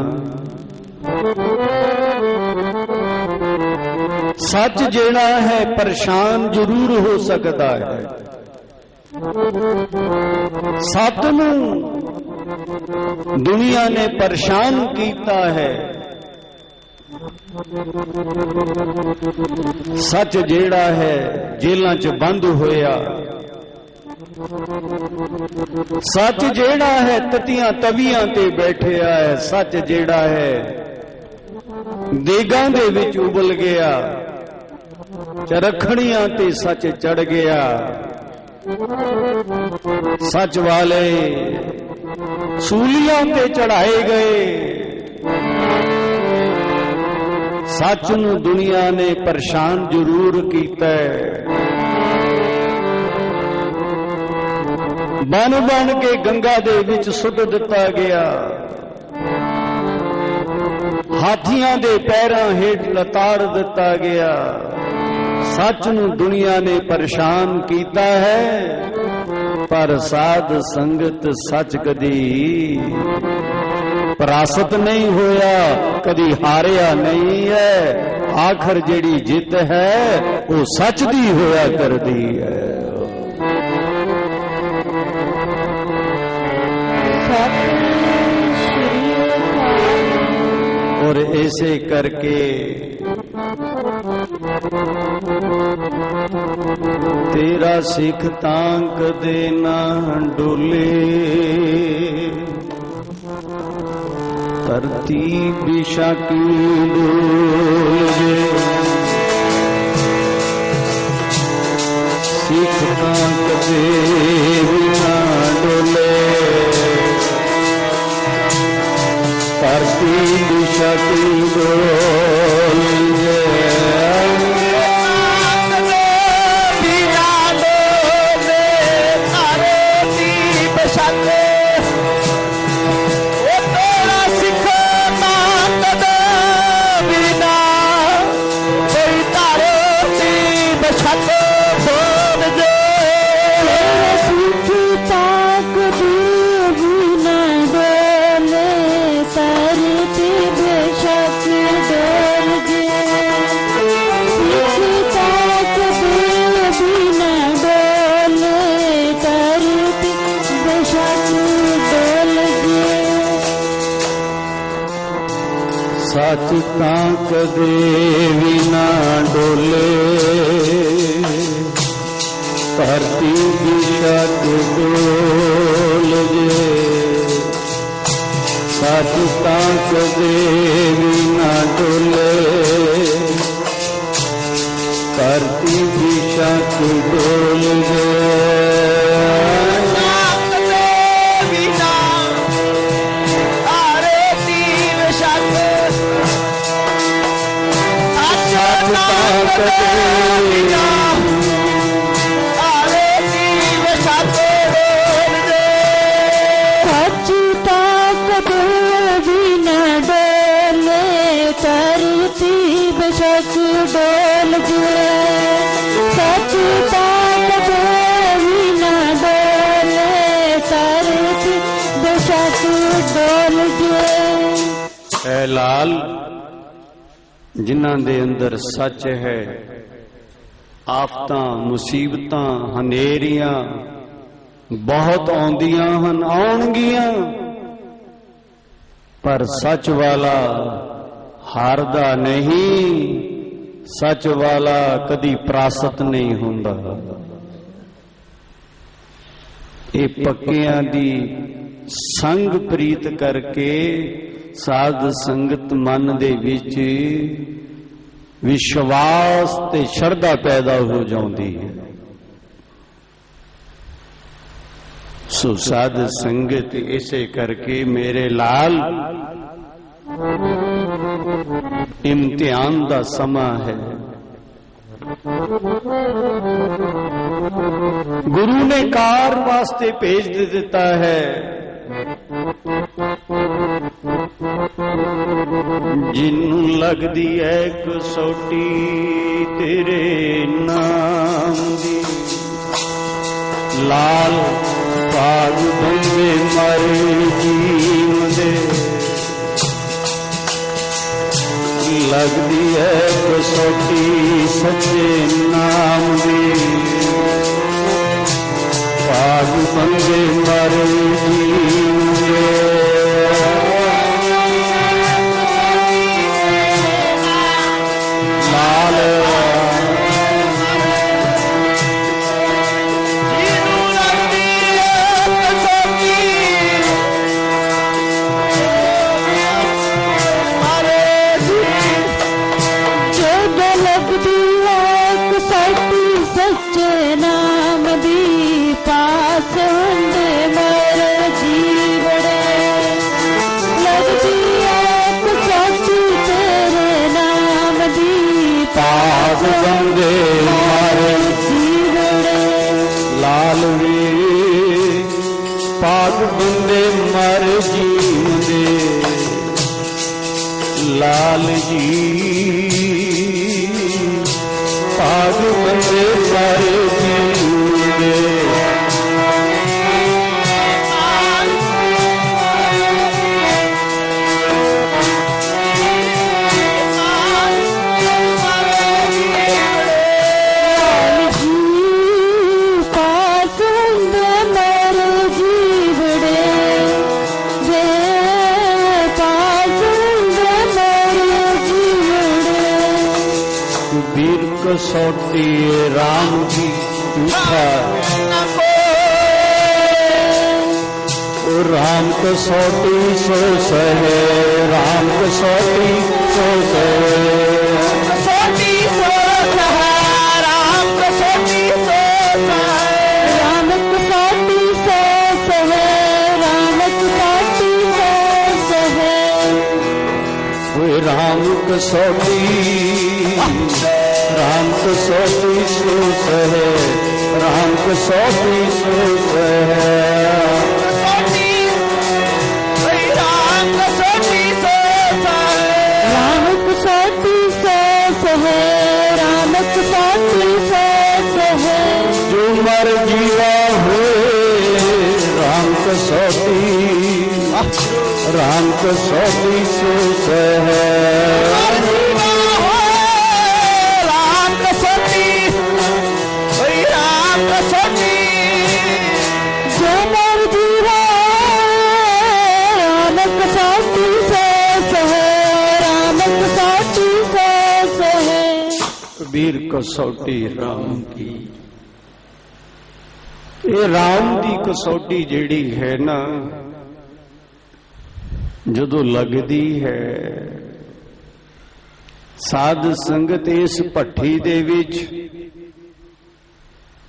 ਸੱਚ ਜਿਹੜਾ ਹੈ ਪਰੇਸ਼ਾਨ ਜ਼ਰੂਰ ਹੋ ਸਕਦਾ ਹੈ। ਸੱਚ ਨੂੰ ਦੁਨੀਆ ਨੇ ਪਰੇਸ਼ਾਨ ਕੀਤਾ ਹੈ। ਸੱਚ ਜਿਹੜਾ ਹੈ ਜੇਲ੍ਹਾਂ 'ਚ ਬੰਦ ਹੋਇਆ, ਸੱਚ ਜਿਹੜਾ ਹੈ ਤਤੀਆਂ ਤਵੀਆਂ ਤੇ ਬੈਠਿਆ ਹੈ, ਸੱਚ ਜਿਹੜਾ ਹੈ ਦੇਗਾਂ ਦੇ ਵਿੱਚ ਉਬਲ ਗਿਆ, ਚਰਖੜੀਆਂ ਤੇ ਸੱਚ ਚੜ ਗਿਆ। ਸੱਚ ਵਾਲੇ ਸੂਲੀਆਂ ਤੇ ਚੜਾਏ ਗਏ, ਸੱਚ ਨੂੰ ਦੁਨੀਆ ਨੇ ਪਰੇਸ਼ਾਨ ਜ਼ਰੂਰ ਕੀਤਾ ਹੈ। ਬਣ ਬਣ ਕੇ ਗੰਗਾ ਦੇ ਵਿੱਚ ਸੁੱਟ ਦਿੱਤਾ ਗਿਆ, ਹਾਥੀਆਂ ਦੇ ਪੈਰਾਂ ਹੇਠ ਲਤਾੜ ਦਿੱਤਾ ਗਿਆ। ਸੱਚ ਨੂੰ ਦੁਨੀਆ ਨੇ ਪਰੇਸ਼ਾਨ ਕੀਤਾ ਹੈ, ਪਰ ਸਾਧ ਸੰਗਤ ਸੱਚ ਕਦੀ ਪਰਾਸਤ ਨਹੀਂ ਹੋਇਆ, ਕਦੀ ਹਾਰਿਆ ਨਹੀਂ ਹੈ। ਆਖਰ ਜਿਹੜੀ ਜਿੱਤ ਹੈ ਉਹ ਸੱਚ ਦੀ ਹੋਇਆ ਕਰਦੀ ਹੈ। और ऐसे करके तेरा सिख तांक दे ना डोले, धरती बिशा की डोले। सिख तांक दे ना डोले, धरती दिशा की डोले। सच तां कदे भी ना डोले, धरती दिशा के डोल जे। सच तां कदे भी ना डोले, धरती दिशा के डोल जे। ऐ लाल जिन्हां दे अंदर सच है, आफतां मुसीबतां हनेरियां बहुत आउंदियां हन, आउणगियां, पर सच वाला हारदा नहीं, सच वाला कदी परासत नहीं हुंदा। ये पक्कियां दी संग प्रीत करके साध संगत मन दे विच विश्वास ते शरधा पैदा हो जाती है। सो साध संगत इसे करके मेरे लाल इम्तिहान दा समा है। गुरु ने कार वास्ते भेज दिता है, जिन्नू लगदी है कसौटी तेरे नाम दी। लाल भाग बंदे मारे जीव दे, लगदी है कसौटी सच्चे नाम दी। भाग बंदे मारे जीव दे, सच्चे नाम दी पास हुंदे मर जी। ਬੰਦੇ ਮਾਰੇ ਜੀਵੜੇ ਲਾਲ ਵੇ ਪਾਗ ਬੰਦੇ ਮਰ ਜੀਉਂਦੇ ਲਾਲ ਜੀ ਪਾਗ ਬੰਦੇ ਮਰ ਜੀਉਂਦੇ वीर कसौटी राम की झूठा ओ राम कसौटी सो सहे राम कसौटी सो सहे कसौटी सो सहे राम कसौटी सो सहे राम कसौटी सो सहे राम कसौटी सो सहे ओए राम कसौटी राम कसौटी सो सहे राम कसौटी सो सहे कसौटी राम कसौटी सो सहे राम कसौटी सो सहे राम कसौटी सो सहे जो मर जीवा हुए राम कसौटी सो सहे वीर कसौटी राम की ये राम दी कसौटी जेड़ी है ना जदों लगदी है साध संगत इस भट्ठी दे विच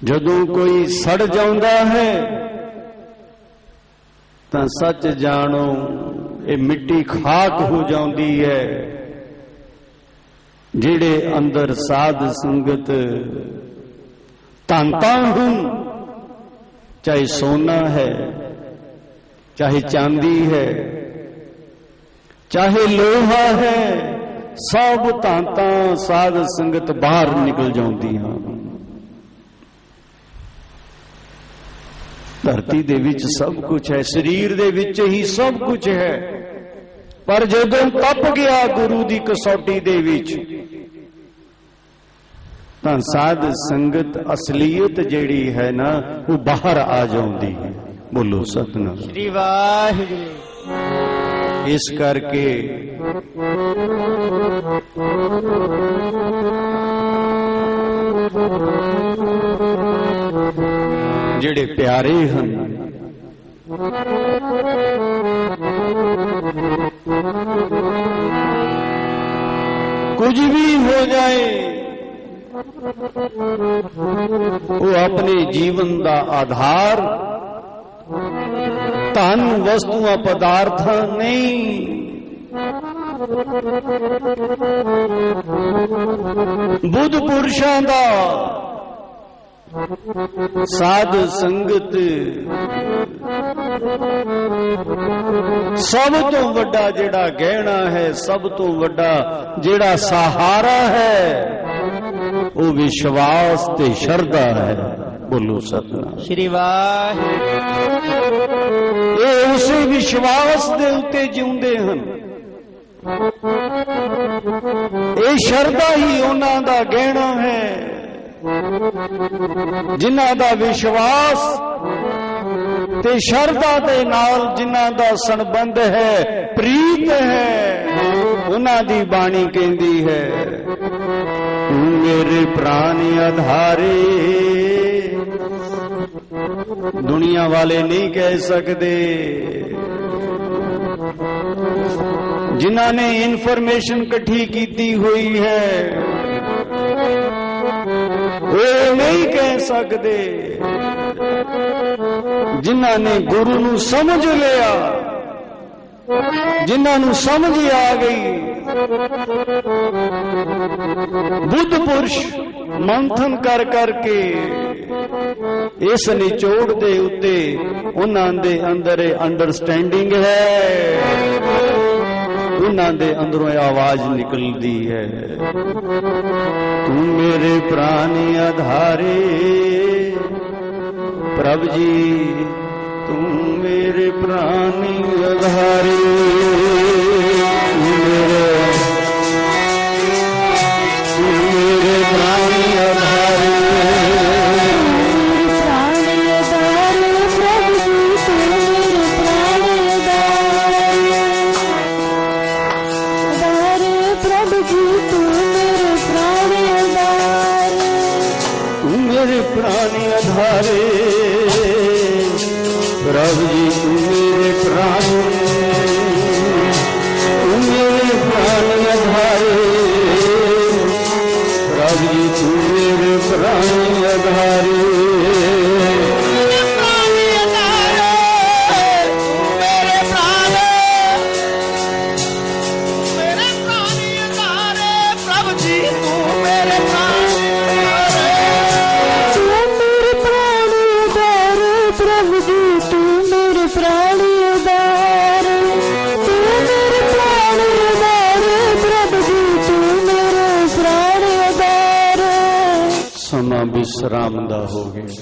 जदों कोई सड़ जांदा है तां सच जानो ये मिट्टी खाक हो जाती है ਜਿਹੜੇ ਅੰਦਰ ਸਾਧ ਸੰਗਤ ਧੰਤਾਂ ਹਨ ਚਾਹੇ ਸੋਨਾ ਹੈ ਚਾਹੇ ਚਾਂਦੀ ਹੈ ਚਾਹੇ ਲੋਹਾ ਹੈ ਸਭ ਧੰਤਾਂ ਸਾਧ ਸੰਗਤ ਬਾਹਰ ਨਿਕਲ ਜਾਂਦੀਆਂ ਧਰਤੀ ਦੇ ਵਿੱਚ ਸਭ ਕੁਝ ਹੈ ਸਰੀਰ ਦੇ ਵਿੱਚ ਹੀ ਸਭ ਕੁਝ ਹੈ पर जदों तप गया गुरु की कसौटी दे विच तां साध संगत असलीयत जिहड़ी है ना वो बाहर आ जाती है बोलो सतनाम श्री वाहिगुरु इस करके जिहड़े प्यारे हैं कुछ भी हो जाए वो अपने जीवन का आधार धन वस्तुआं पदार्थ नहीं बुद्ध पुरुषां दा साध संगत सब तो वड्डा जेड़ा गहना है सब तो वड्डा जेड़ा सहारा है वो विश्वास ते श्रद्धा है बोलो सतनाम श्री वाहिगुरु ये उसे विश्वास दे उत्ते जिउंदे हन ये श्रद्धा ही उन्हां दा गहना है जिन्हां दा विश्वास ते श्रद्धा दे नाल जिन्हां दा संबंध है प्रीत है उन्हां दी बाणी कहंदी है मेरे प्राण आधारे दुनिया वाले नहीं कह सकते जिन्हां ने इन्फॉर्मेशन इकट्ठी की हुई है वो नहीं कह सकते जिन्हां ने गुरु नू समझ लिया जिन्हां नू समझ आ गई बुद्ध पुरुष मंथन कर करके इस निचोड़ दे उत्ते उन्हां दे अंदर अंडरस्टैंडिंग है, उन्हां दे अंदरों आवाज निकलती है, तू मेरे प्राण आधारे प्रभु जी, तू मेरे प्राण आधारे, तू मेरे प्राण आधारे, प्राण आधारे प्रभु जी, तू मेरे प्राण, तू मेरे प्राण आधारे प्रभु जी, तू मेरे प्राण आधारे, विश्राम दा हो गया।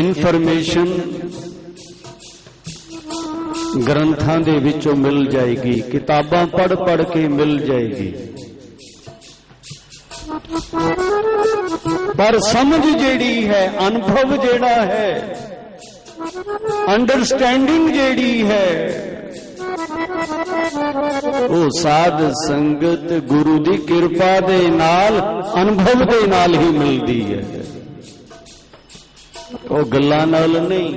इन्फॉर्मेशन ग्रंथां दे विचों मिल जाएगी, किताबां पढ़ पढ़ के मिल जाएगी, पर समझ जेड़ी है, अनुभव जेड़ा है, अंडरस्टैंडिंग जेड़ी है, वो साध संगत गुरु दी किरपा दे नाल, अनुभव दे नाल ही मिलदी है, वो गल्लां नाल नहीं।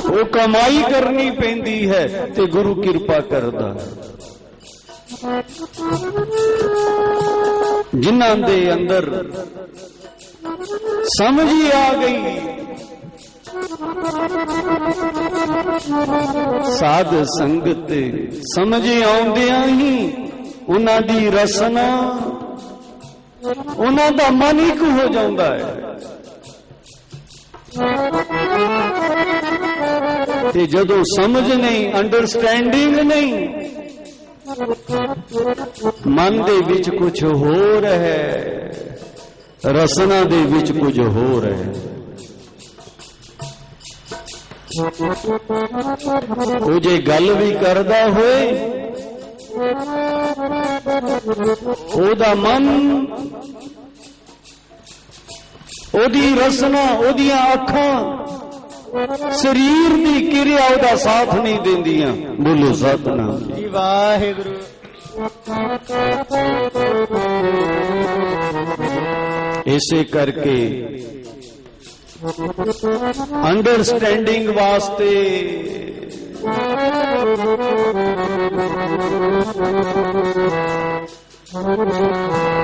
वो कमाई करनी पैंदी है ते गुरु किरपा करदा है। जिन्हां दे अंदर समझ ही आ गई, साध संगत समझ आउंदियां ही उन्हां दी रसना, उन्हां दा मन एक हो जांदा है, ते जदों समझ नहीं, अंडरस्टैंडिंग नहीं, मन दे विच कुछ होर है, रसना दे विच कुछ होर है। वो जे गल भी करदा होए, ओदा मन, ओदी रसना, ओदियां अखां, शरीर दी क्रिया ओदा साथ नहीं देंदियां। बोलो सतनाम जी वाहिगुरू। इसे करके अंडरस्टैंडिंग वास्ते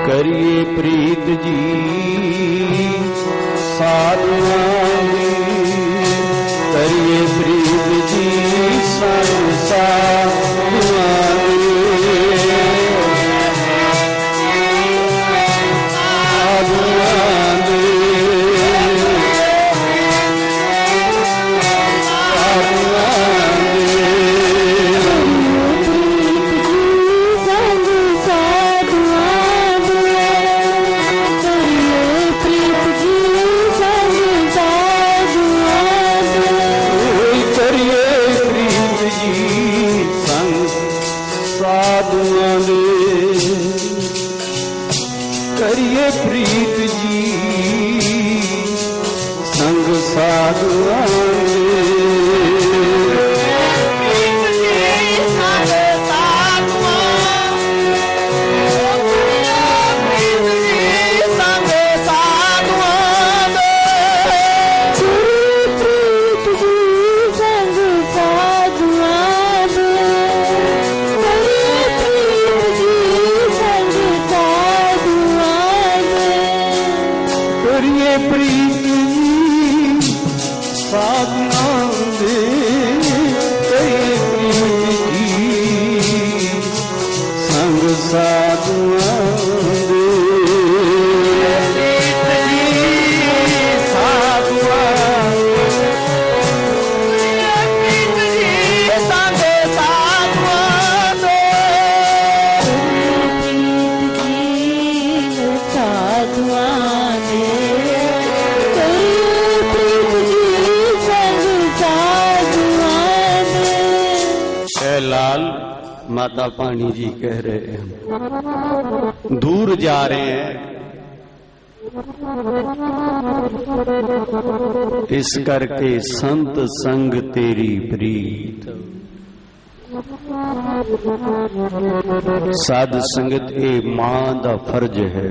करिए प्रीत जी साधुआं दी, करिए प्रीत जी साधुआं दी, करिए प्रीत जी संग साधुआं प्रीत ਸਾਧਨਾ ਦੇ ਕਈ ਪ੍ਰੀਤ ਕੀ ਸੰਗ ਸਾਧੂਆਂ ਦੇ लाल माता पानी जी कह रहे हैं दूर जा रहे हैं, इस करके संत संग तेरी प्रीत। साध संगत ये मां दा फर्ज है,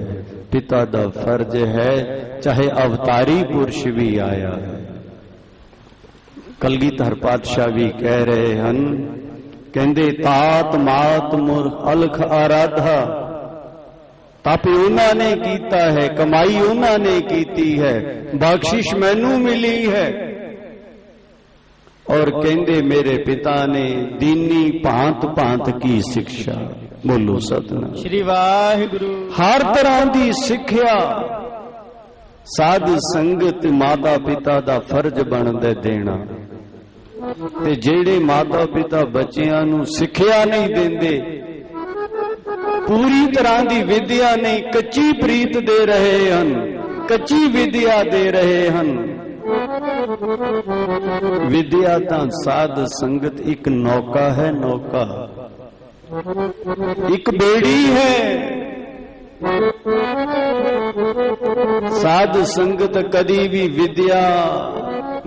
पिता दा फर्ज है, चाहे अवतारी पुरुष भी आया है। कलगीधर पातशाह भी कह रहे हैं, कहते तात मात मुर अलख आराधा, तापे उन्होंने कीता है, कमाई उन्होंने कीती है, बख्शिश मैनू मिली है। और कहते मेरे पिता ने दीनी भांत भांत की शिक्षा। बोलो सतनाम श्री वाहिगुरु। हर तरह की सिक्ख्या साध संगत माता पिता दा फर्ज बनदा देना। ते जेड़े माता पिता बच्चियां नू सिक्ख्या नहीं देंदे, पूरी तरह की विद्या नहीं, कच्ची प्रीत दे रहे हन, कच्ची विद्या दे रहे हन। विद्या तां साध संगत एक नौका है, नौका एक बेड़ी है। साध संगत कदी भी विद्या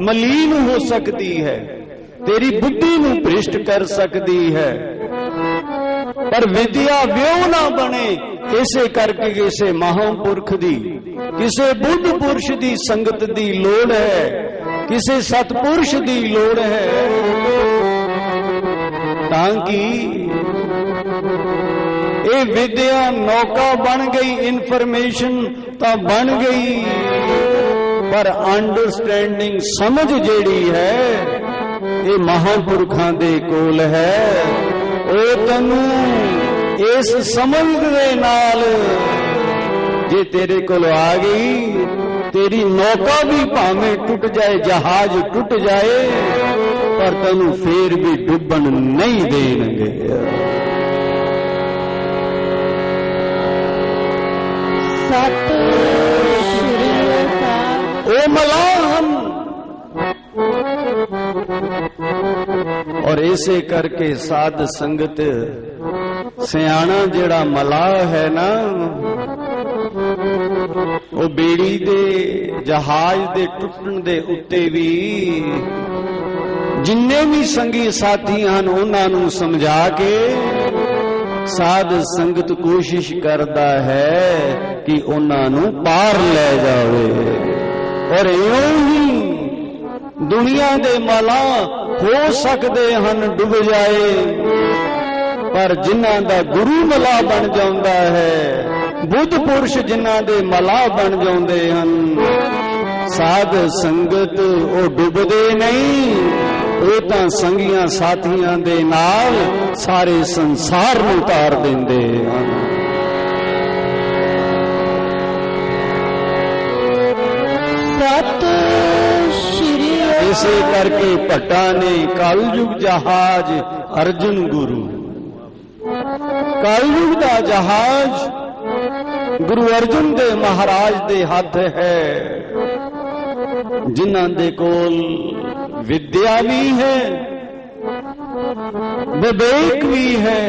मलीन हो सकती है, तेरी बुद्धि नू भ्रिष्ट कर सकती है, पर विद्या व्योह ना बने। इसे करके किसे महापुरख दी, किसे बुद्ध पुरुष दी संगत दी लोड़ है, किसे सतपुरुष दी लोड़ है, ताकि ये विद्या नौका बन गई, इंफॉर्मेशन तो बन गई, पर अंडरस्टैंडिंग समझ जेड़ी है ये महापुरखां दे कोल है। ओ तनू इस समझ दे नाल जे तेरे कोल आ गई, तेरी नौका भी भावें टूट जाए, जहाज टूट जाए, पर तनू फिर भी डुबन नहीं देंगे। सत श्री अकाल। ओ मलाहन। और ऐसे करके साध संगत सियाणा जेड़ा मलाह है ना, वो बेड़ी दे जहाज दे टुटण दे उत्ते भी जिन्ने भी संगी साथी हैं उन्हां नूं समझा के साध संगत कोशिश करता है कि उन्हां नूं पार ले जावे। और इउं ही दुनिया दे माला हो सकते हन डुब जाए, पर जिन्हां दा गुरु मला बन जाता है, बुद्ध पुरुष जिन्हां दे मला बन जाते हन, साध संगत वो डुबदे नहीं, वो तां संगियां साथियां दे नाल सारे संसार नूं तार देंदे हन। सत श्री इसे करके भट्टा ने कलयुग जहाज अर्जुन गुरु, कलयुग दा जहाज गुरु अर्जुन दे महाराज दे हाथ है, जिन्हां दे कोल विद्या भी है, विवेक भी है,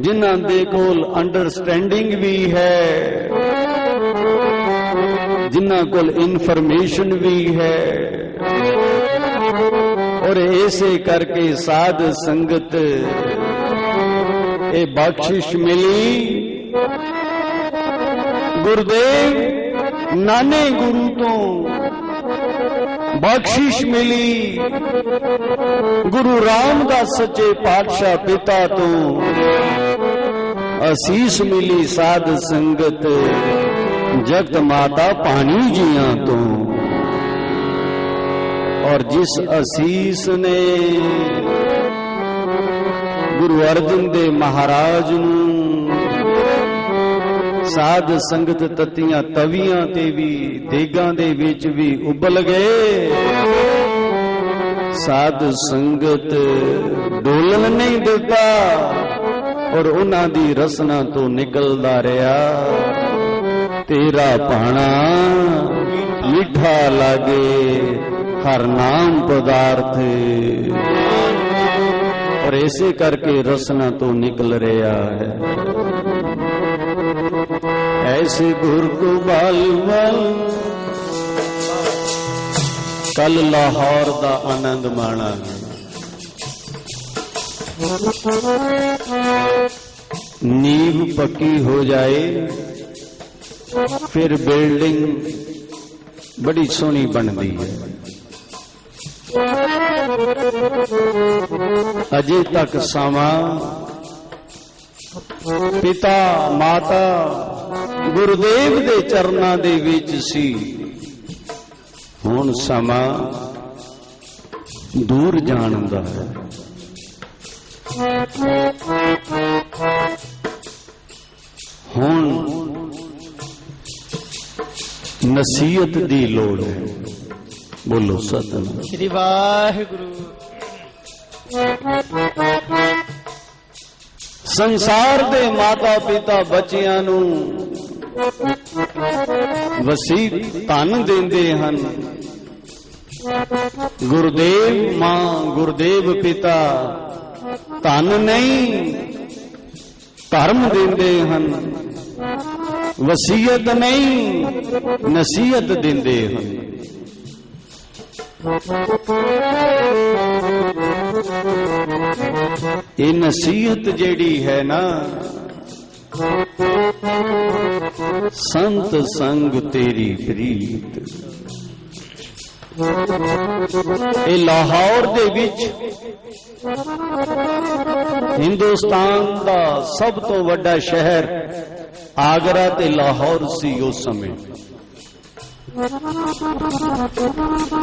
जिन्हां दे कोल अंडरस्टैंडिंग भी है, जिन्हां कोल इंफॉर्मेशन भी है। और ऐसे करके साध संगत ये बख्शिश मिली गुरुदेव नाने गुरु तो, बख्शिश मिली गुरु रामदास सच्चे पातशाह पिता तो, असीस मिली साध संगत जगत माता पानी जिया तो। और जिस असीस ने गुरु अर्जन देव महाराज नूं साध संगत तत्तियां तवियां ते भी देगां दे विच भी उबल गए, साध संगत डोलन नहीं देता और उन्हां दी रसना तो निकलदा रहा। तेरा भाणा मीठा लागे हर नाम पदार्थ, और ऐसे करके रसना तो निकल रहा है। ऐसे गुर को बाल कल लाहौर दा आनंद माणा, नींव पक्की हो जाए फिर बिल्डिंग बड़ी सोहनी बनती है। अजे तक समा पिता माता गुरुदेव दे चरनां दे विच सी, हुण समा दूर जाण दा है। हुण नसीहत दी लोड़ है। बोलो सतनाम श्री वाहिगुरु। संसार दे माता पिता बच्चियां नूं वसीयत धन देंदे हन, गुरुदेव मां गुरुदेव पिता धन नहीं धर्म देंदे हन, वसीयत नहीं नसीहत देंदे हन। ये नसीहत जेड़ी है ना, संत संग तेरी प्रीत, ये लाहौर दे विच हिंदुस्तान दा सब तो वड्डा शहर आगरा ते लाहौर सी उस समय।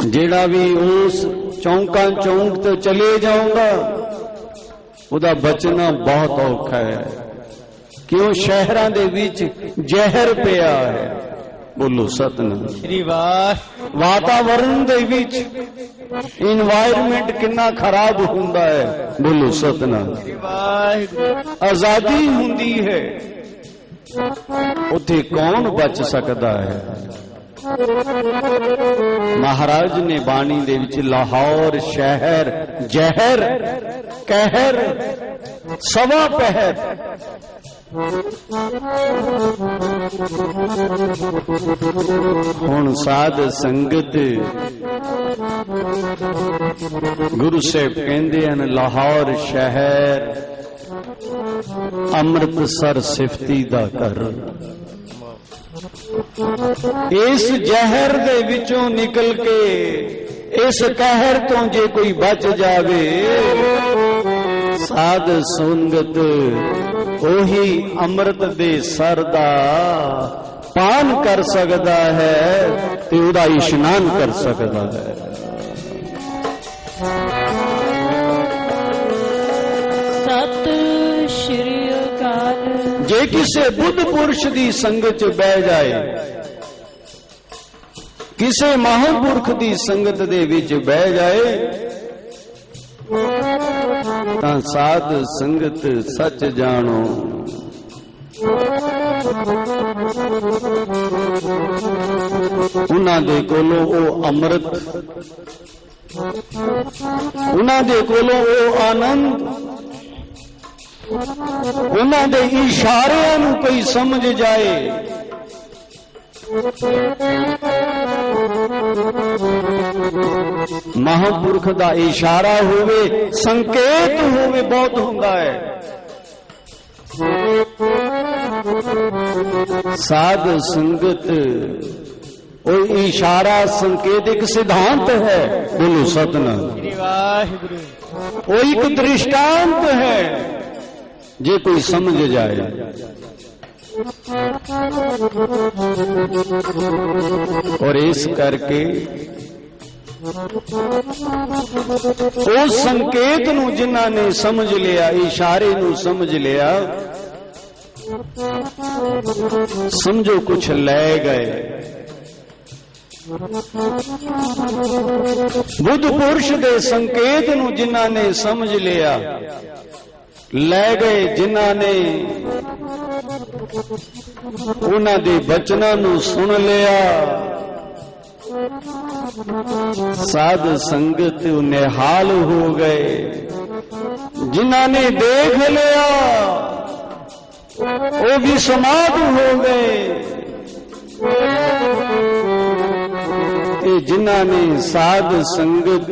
जेड़ा भी उस चौंका चौंक तो चले जाऊंगा उदा बचना बहुत औखा है, क्यों शहरां दे विच जहर पिया है। बोलो सतनाम श्री वाह। वातावरण दे विच इन्वायरमेंट कितना खराब हुंदा है। बोलो सतनाम श्री वाहिगुरु। आजादी हुंदी है उथे कौन बच सकता है। महाराज ने बाणी दे विच लाहौर शहर जहर कहर सवा पहर हुण साध संगत गुरु साहब कहंदे हन लाहौर शहर अमृतसर सिफती दा घर। इस जहर दे विचों निकल के इस कहर तो जे कोई बच जावे, साध संगत ओही अमृत दे सर दा पान कर सकता है ते उदा इशनान कर सकता है। सत श्री अकाल। जे किसे बुद्ध पुरुष दी संगत च बह जाए, किसे महापुरख दी संगत दे विच बह जाए, तां साध संगत सच जानो उन्हां दे कोलों ओ अमृत, उन्हां दे कोलों ओ आनंद, उन्हां दे इशारिਆਂ ਨੂੰ कोई समझ जाए। महापुरख दा इशारा होवे संकेत होवे बहुत हुंदा है। साध संगत ओ इशारा संकेत एक सिद्धांत है। बोलो सतनाम श्री वाहिगुरु। वो एक दृष्टांत है जे कोई समझ जाए। और इस करके ਉਸ ਸੰਕੇਤ ਨੂੰ ਜਿਨ੍ਹਾਂ ਨੇ ਸਮਝ ਲਿਆ, ਇਸ਼ਾਰੇ ਨੂੰ ਸਮਝ ਲਿਆ, ਸਮਝੋ ਕੁਛ ਲੈ ਗਏ। ਬੁੱਧ ਪੁਰਸ਼ ਦੇ ਸੰਕੇਤ ਨੂੰ ਜਿਨ੍ਹਾਂ ਨੇ ਸਮਝ ਲਿਆ, ਲੈ ਗਏ। ਜਿਨ੍ਹਾਂ ਨੇ ਉਹਨਾਂ ਦੇ ਬਚਨਾਂ ਨੂੰ ਸੁਣ ਲਿਆ, ਸਾਧ ਸੰਗਤ ਨਿਹਾਲ ਹੋ ਗਏ। ਜਿਨ੍ਹਾਂ ਨੇ ਦੇਖ ਲਿਆ ਉਹ ਵੀ ਸਮਾਧ ਹੋ ਗਏ। ਤੇ ਜਿਨ੍ਹਾਂ ਨੇ ਸਾਧ ਸੰਗਤ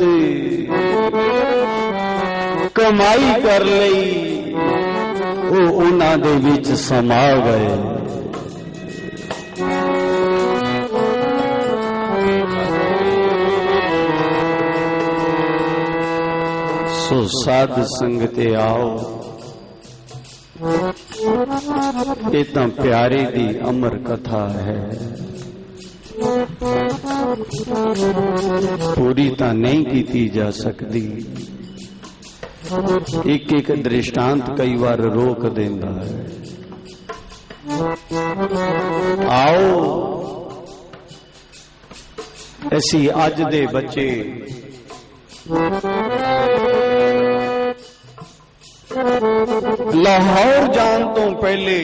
ਕਮਾਈ ਕਰ ਲਈ, ਉਹ ਉਹਨਾਂ ਦੇ ਵਿੱਚ ਸਮਾ ਗਏ। ਸੋ ਸਾਧ ਸੰਗਤ ਆਓ, ਇਹ ਤਾਂ ਪਿਆਰੇ ਦੀ ਅਮਰ ਕਥਾ ਹੈ। ਪੂਰੀ ਤਾਂ ਨਹੀਂ ਕੀਤੀ ਜਾ ਸਕਦੀ। ਇੱਕ ਇੱਕ ਦ੍ਰਿਸ਼ਟਾਂਤ ਕਈ ਵਾਰ ਰੋਕ ਦਿੰਦਾ ਹੈ। ਆਓ ਅਸੀਂ ਅੱਜ ਦੇ ਬੱਚੇ ਲਾਹੌਰ ਜਾਣ ਤੋਂ ਪਹਿਲੇ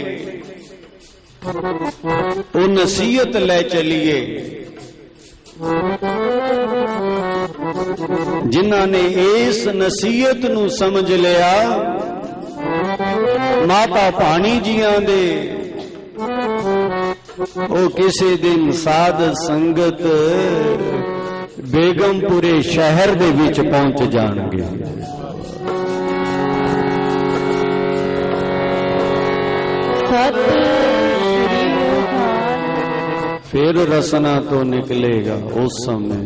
ਉਹ ਨਸੀਹਤ ਲੈ ਚਲੀਏ। ਜਿਨ੍ਹਾਂ ਨੇ ਇਸ ਨਸੀਹਤ ਨੂੰ ਸਮਝ ਲਿਆ, ਮਾਤਾ ਭਾਣੀ ਜੀਆਂ ਦੇ, ਉਹ ਕਿਸੇ ਦਿਨ ਸਾਧ ਸੰਗਤ ਬੇਗਮਪੁਰੇ ਸ਼ਹਿਰ ਦੇ ਵਿੱਚ ਪਹੁੰਚ ਜਾਣਗੇ। ਫਿਰ ਰਸਨਾ ਤੋਂ ਨਿਕਲੇਗਾ ਉਸ ਸਮੇਂ।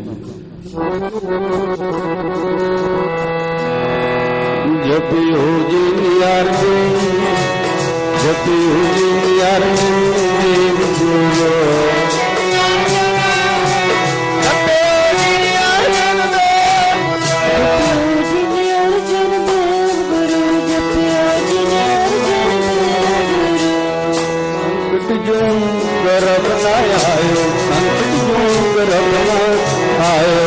ਜਪਿਓ ਜੀ ਨਿਆਰੇ, ਜਪਿਓ ਜੀ ਨਿਆਰੇ ਦੇਵ ਗੁਰੂ। जो गर्भ न आयो, संकट जो गर्भ न आयो,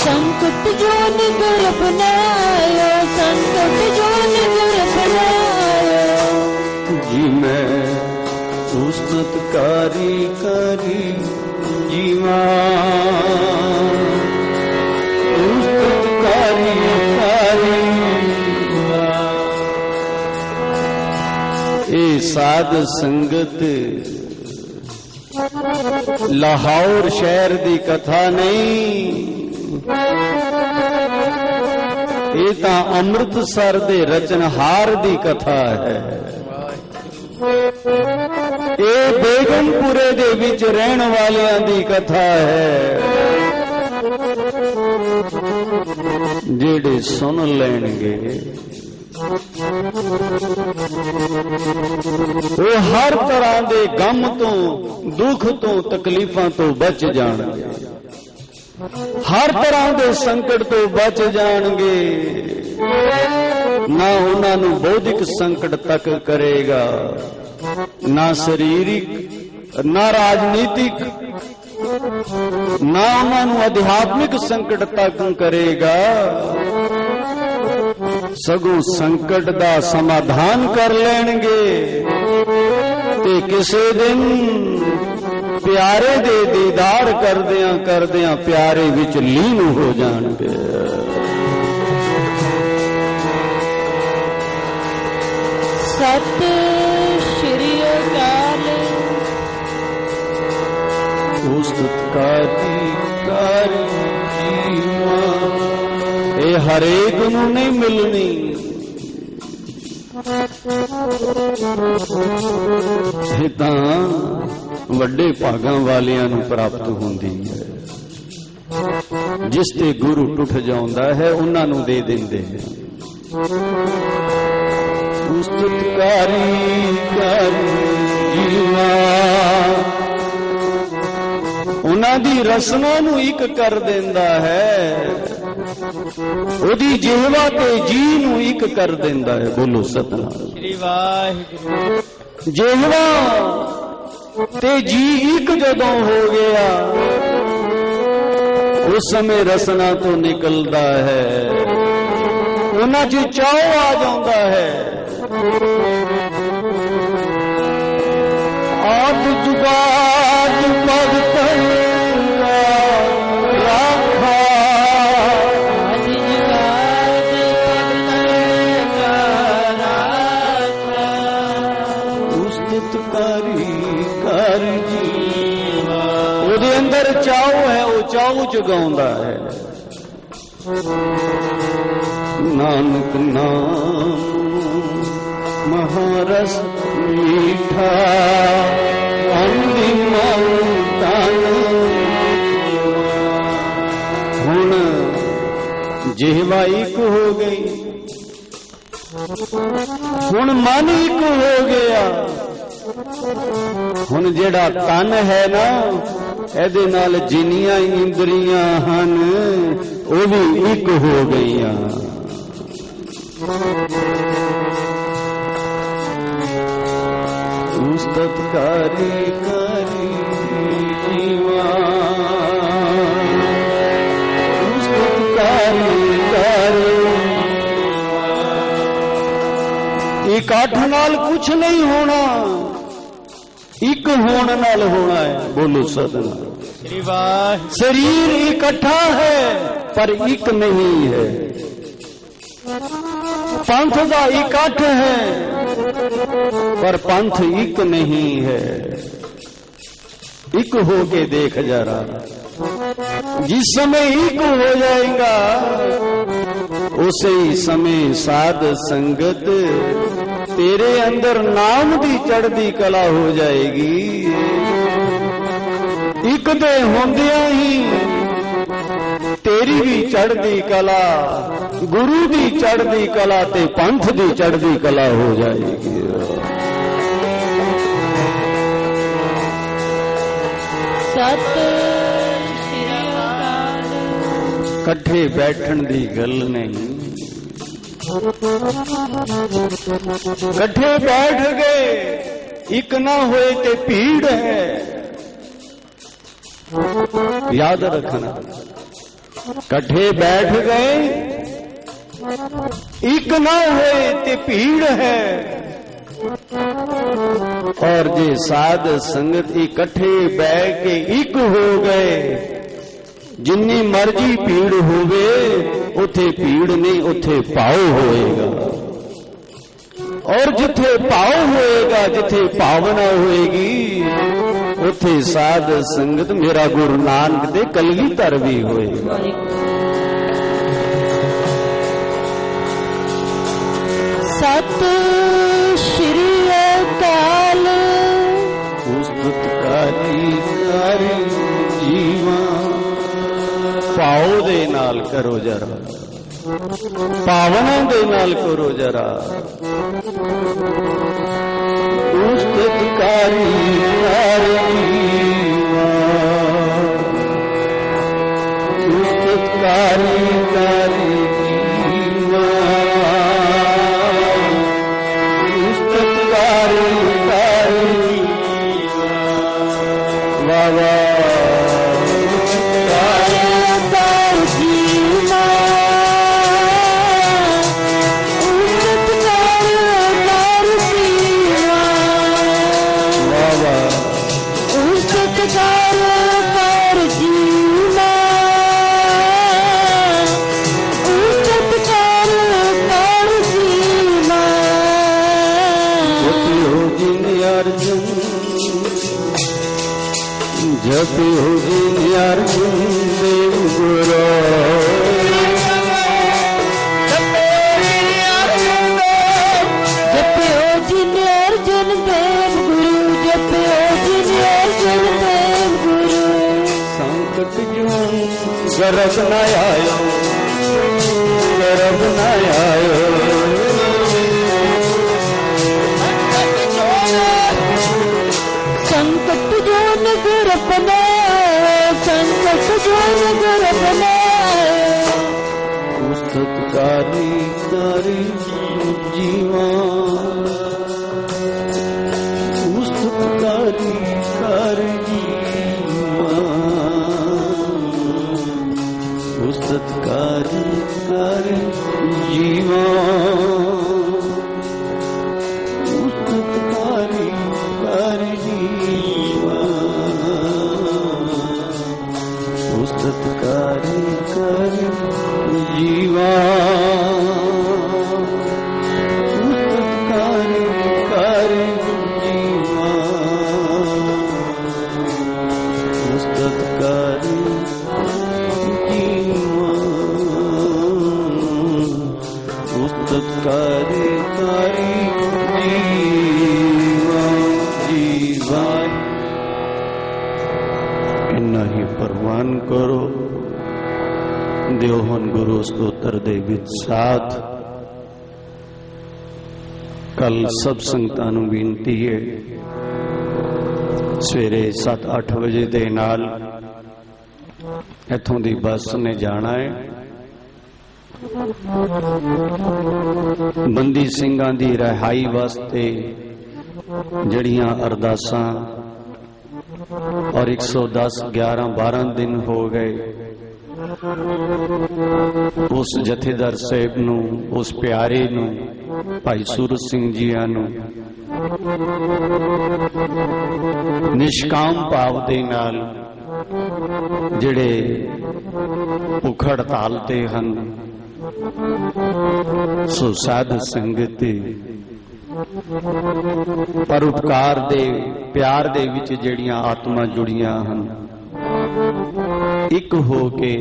संकट जो गर्भ न आयो, संकट जो गर्भ न आयो। जी मैं उस्ततकारी करी जीवा, उस्ततकारी कारी। ਇਹ ਸਾਧ ਸੰਗਤ ਲਾਹੌਰ ਸ਼ਹਿਰ ਦੀ ਕਥਾ ਨਹੀਂ, ਇਹ ਤਾਂ ਅੰਮ੍ਰਿਤਸਰ ਦੇ ਰਚਨਹਾਰ ਦੀ ਕਥਾ ਹੈ। ਇਹ ਬੇਗਮਪੁਰੇ ਦੇ ਵਿੱਚ ਰਹਿਣ ਵਾਲਿਆਂ ਦੀ ਕਥਾ ਹੈ। ਜਿਹੜੇ ਸੁਣ ਲੈਣਗੇ ਉਹ ਹਰ ਤਰ੍ਹਾਂ ਦੇ ਗਮ ਤੋਂ, ਦੁੱਖ ਤੋਂ, ਤਕਲੀਫਾਂ ਤੋਂ ਬਚ ਜਾਣਗੇ। ਹਰ ਤਰ੍ਹਾਂ ਦੇ ਸੰਕਟ ਤੋਂ ਬਚ ਜਾਣਗੇ। ਨਾ ਉਹਨਾਂ ਨੂੰ ਬੌਧਿਕ ਸੰਕਟ ਤੱਕ ਕਰੇਗਾ, ਨਾ ਸਰੀਰਿਕ, ਨਾ ਰਾਜਨੀਤਿਕ, ਨਾ ਉਹਨਾਂ ਨੂੰ ਅਧਿਆਤਮਿਕ ਸੰਕਟ ਤੱਕ ਕਰੇਗਾ। ਸਗੋਂ ਸੰਕਟ ਦਾ ਸਮਾਧਾਨ ਕਰ ਲੈਣਗੇ ਤੇ ਕਿਸੇ ਦਿਨ ਪਿਆਰੇ ਦੇ ਦੀਦਾਰ ਕਰਦਿਆਂ ਕਰਦਿਆਂ ਪਿਆਰੇ ਵਿੱਚ ਲੀਨ ਹੋ ਜਾਣਗੇ। ਸਤਿ ਸ਼੍ਰੀ ਅਕਾਲ। ਉਸਤਕਾਰੀ ਕਾਰੀ ਜੀਵਾ, ਇਹ ਹਰੇਕ ਨੂੰ ਨਹੀਂ ਮਿਲਣੀ। ਇਹ ਤਾਂ ਵੱਡੇ ਭਾਗਾਂ ਵਾਲਿਆਂ ਨੂੰ ਪ੍ਰਾਪਤ ਹੁੰਦੀ ਹੈ। ਜਿਸ ਤੇ ਗੁਰੂ ਟੁੱਟ ਜਾਂਦਾ ਹੈ ਉਹਨਾਂ ਨੂੰ ਦੇ ਦਿੰਦੇ ਨੇ। ਉਸਤਕਾਰੀ ਕਾਰੀ ਜੀਵਾ, ਉਹਨਾਂ ਦੀ ਰਸਨਾ ਨੂੰ ਇੱਕ ਕਰ ਦਿੰਦਾ ਹੈ, ਉਹਦੀ ਜਿਹਵਾ ਤੇ ਜੀ ਨੂੰ ਇੱਕ ਕਰ ਦਿੰਦਾ ਹੈ। ਬੋਲੋ ਸਤਨਾਮ। ਸ੍ਰੀ ਵਾਹਿਗੁਰੂ। ਜਿਹਵਾ ਤੇ ਜੀ ਇੱਕ ਜਦੋਂ ਹੋ ਗਿਆ, ਉਸ ਸਮੇਂ ਰਸਨਾ ਤੋਂ ਨਿਕਲਦਾ ਹੈ, ਉਹਨਾਂ 'ਚ ਚਾਅ ਆ ਜਾਂਦਾ ਹੈ। ਆਪ ਜੁਗਾਦ ਭਗਤਨ ਕਾ ਰਾਖਾ, ਆਦ ਜੁਗਾਦ ਭਗਤਨ ਕਾ ਰਾਖਾ, ਉਸਤਤ ਕਰੀ ਕਰ ਜੀਵਾ। ਉਹਦੇ ਅੰਦਰ ਚਾਉ ਹੈ, ਉਹ ਚਾਉ ਜਗਾਉਂਦਾ ਹੈ। ਨਾਨਕ ਨਾਮ ਮਹਾਰਸ ਮੀਠਾ, ਅੰਦੀ ਮਨ ਤਨ। ਹੁਣ ਜਿਹਵਾ ਇੱਕ ਹੋ ਗਈ, ਹੁਣ ਮਨ ਇੱਕ ਹੋ ਗਿਆ। ਹੁਣ ਜਿਹੜਾ ਤਨ ਹੈ ਨਾ, ਇਹਦੇ ਨਾਲ ਜਿੰਨੀਆਂ ਇੰਦਰੀਆਂ ਹਨ ਉਹ ਵੀ ਇੱਕ ਹੋ ਗਈਆਂ। ਉਸਤਤ ਕਰੀ ਕਰੀ ਜੀਵਾ, ਉਸਤਤ ਕਰੀ ਕਰੀ। ਇਕੱਠ ਨਾਲ ਕੁਛ ਨਹੀਂ ਹੋਣਾ, ਇੱਕ ਹੋਣ ਨਾਲ ਹੋਣਾ ਹੈ। ਬੋਲੋ ਸਤਨਾਮ। ਸ੍ਰੀ ਵਾਹਿਗੁਰੂ। शरीर इकट्ठा है पर एक नहीं है, पंथ का इकट्ठ है पर पंथ एक नहीं है। एक हो के देख जरा, जिस समय एक हो जाएगा उसी समय साध संगत तेरे अंदर नाम दी चढ़दी कला हो जाएगी। एक दे होंदिया ही तेरी भी चढ़दी कला, गुरु दी चढ़दी कला ते पंथ दी चढ़दी कला हो जाएगी। सत श्री अकाल। कट्ठे बैठन दी गल नहीं, कट्ठे बैठ गए एक ना होए ते भीड़ है। याद रखना, कट्ठे बैठ गए एक ना होए ते भीड़ है। और जे साध संगत इकट्ठे बैठ के एक हो गए, जिन्नी मर्जी भीड़ होवे उथे भीड़ नहीं, उथे भाव होएगा। और जिथे भाव होएगा, जिथे भावना होएगी उथे साध संगत मेरा गुरु नानक दे कलगीधर भी होएगा। सत श्री अकाल। उस्तत कारी कारी जीवा, भाव दे नाल करो जरा, भावना दे नाल करो जरा। उस्तत कारी कारी जीवा, उस्तत कारी कारी जीवा, उस्तत कारी कारी जीवा। वाह वाह। जपियो जी अर्जुन देव गुरु, जपियो जी अर्जुन देव गुरु, जपियो जी अर्जुन देव गुरु। संकट जो गर्भ न आयो, गर्भ न आयो। संकट जो न गर्भ न आयो, ਇੰਨਾ ਹੀ ਪ੍ਰਵਾਨ ਕਰੋ। ਦਿਓ ਹੁਣ ਗੁਰੂ ਸਤੋਤਰ ਦੇ ਵਿੱਚ ਸਾਥ। ਕੱਲ ਸਭ ਸੰਗਤਾਂ ਨੂੰ ਬੇਨਤੀ ਹੈ, ਸਵੇਰੇ 7-8 ਵਜੇ ਦੇ ਨਾਲ ਇੱਥੋਂ ਦੀ ਬੱਸ ਨੇ ਜਾਣਾ ਹੈ। ਬੰਦੀ ਸਿੰਘਾਂ ਦੀ ਰਿਹਾਈ ਵਾਸਤੇ ਜਿਹੜੀਆਂ ਅਰਦਾਸਾਂ ਔਰ 110 11 12 ਦਿਨ ਹੋ ਗਏ, ਉਸ ਜਥੇਦਾਰ ਸਾਹਿਬ ਨੂੰ, ਉਸ ਪਿਆਰੇ ਨੂੰ, ਭਾਈ ਸੂਰਤ ਸਿੰਘ ਜੀਆਂ ਨੂੰ ਨਿਸ਼ਕਾਮ ਭਾਵ ਦੇ ਨਾਲ ਜਿਹੜੇ ਭੁੱਖ ਹੜਤਾਲ ਤੇ ਹਨ, ਸੋ ਸਾਧ ਸੰਗਤ ਪਰਉਪਕਾਰ ਦੇ ਪਿਆਰ ਦੇ ਵਿੱਚ ਜਿਹੜੀਆਂ ਆਤਮਾ ਜੁੜੀਆਂ ਹਨ, ਇੱਕ ਹੋ ਕੇ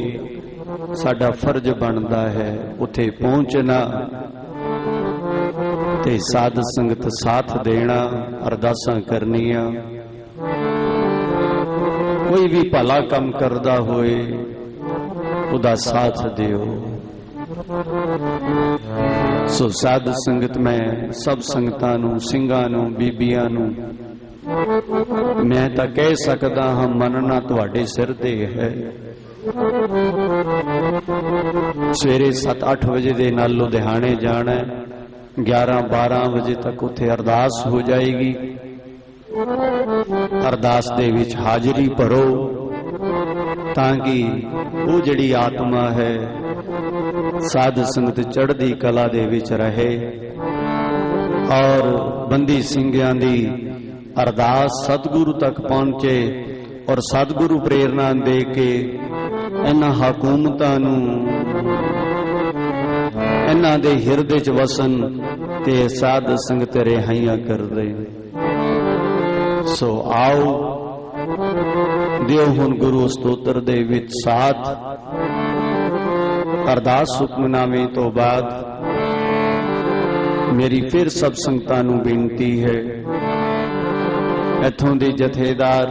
ਸਾਡਾ ਫਰਜ਼ ਬਣਦਾ ਹੈ ਉੱਥੇ ਪਹੁੰਚਣਾ ਤੇ ਸਾਧ ਸੰਗਤ ਸਾਥ ਦੇਣਾ, ਅਰਦਾਸਾਂ ਕਰਨੀਆਂ। ਕੋਈ ਵੀ ਭਲਾ ਕੰਮ ਕਰਦਾ ਹੋਏ ਉਹਦਾ ਸਾਥ ਦਿਓ। ਸੋ ਸਾਧ ਸੰਗਤ ਮੈਂ ਸਭ ਸੰਗਤਾਂ ਨੂੰ, ਸਿੰਘਾਂ ਨੂੰ, ਬੀਬੀਆਂ ਨੂੰ ਮੈਂ ਤਾਂ ਕਹਿ ਸਕਦਾ ਹਾਂ, ਮੰਨਣਾ ਤੁਹਾਡੇ ਸਿਰ ਤੇ ਹੈ। ਸਵੇਰੇ 7-8 ਵਜੇ ਦੇ ਨਾਲ ਲੁਧਿਆਣੇ ਜਾਣਾ, 11-12 ਵਜੇ ਤੱਕ ਉੱਥੇ ਅਰਦਾਸ ਹੋ ਜਾਏਗੀ। ਅਰਦਾਸ ਦੇ ਵਿੱਚ ਹਾਜ਼ਰੀ ਭਰੋ ਤਾਂ ਕਿ ਉਹ ਜਿਹੜੀ ਆਤਮਾ ਹੈ ਸਾਧ ਸੰਗਤ ਚੜ੍ਹਦੀ ਕਲਾ ਦੇ ਵਿੱਚ ਰਹੇ ਔਰ ਬੰਦੀ ਸਿੰਘਾਂ ਦੀ ਅਰਦਾਸ ਸਤਿਗੁਰੂ ਤੱਕ ਪਹੁੰਚੇ ਔਰ ਸਤਿਗੁਰੂ ਪ੍ਰੇਰਨਾ ਦੇ ਕੇ ਇਹਨਾਂ ਹਕੂਮਤਾਂ ਨੂੰ ਇਹਨਾਂ ਦੇ ਹਿਰਦੇ 'ਚ ਵਸਣ ਤੇ ਸਾਧ ਸੰਗਤ ਰਿਹਾਈਆਂ ਕਰਦੇ। ਸੋ ਆਓ, ਦਿਓ ਹੁਣ ਗੁਰੂ ਸਤੋਤਰ ਦੇ ਵਿੱਚ ਸਾਥ। ਅਰਦਾਸ ਹੁਕਮਨਾਮੇ ਤੋਂ ਬਾਅਦ ਮੇਰੀ ਫਿਰ ਸਭ ਸੰਗਤਾਂ ਨੂੰ ਬੇਨਤੀ ਹੈ, ਇੱਥੋਂ ਦੇ ਜਥੇਦਾਰ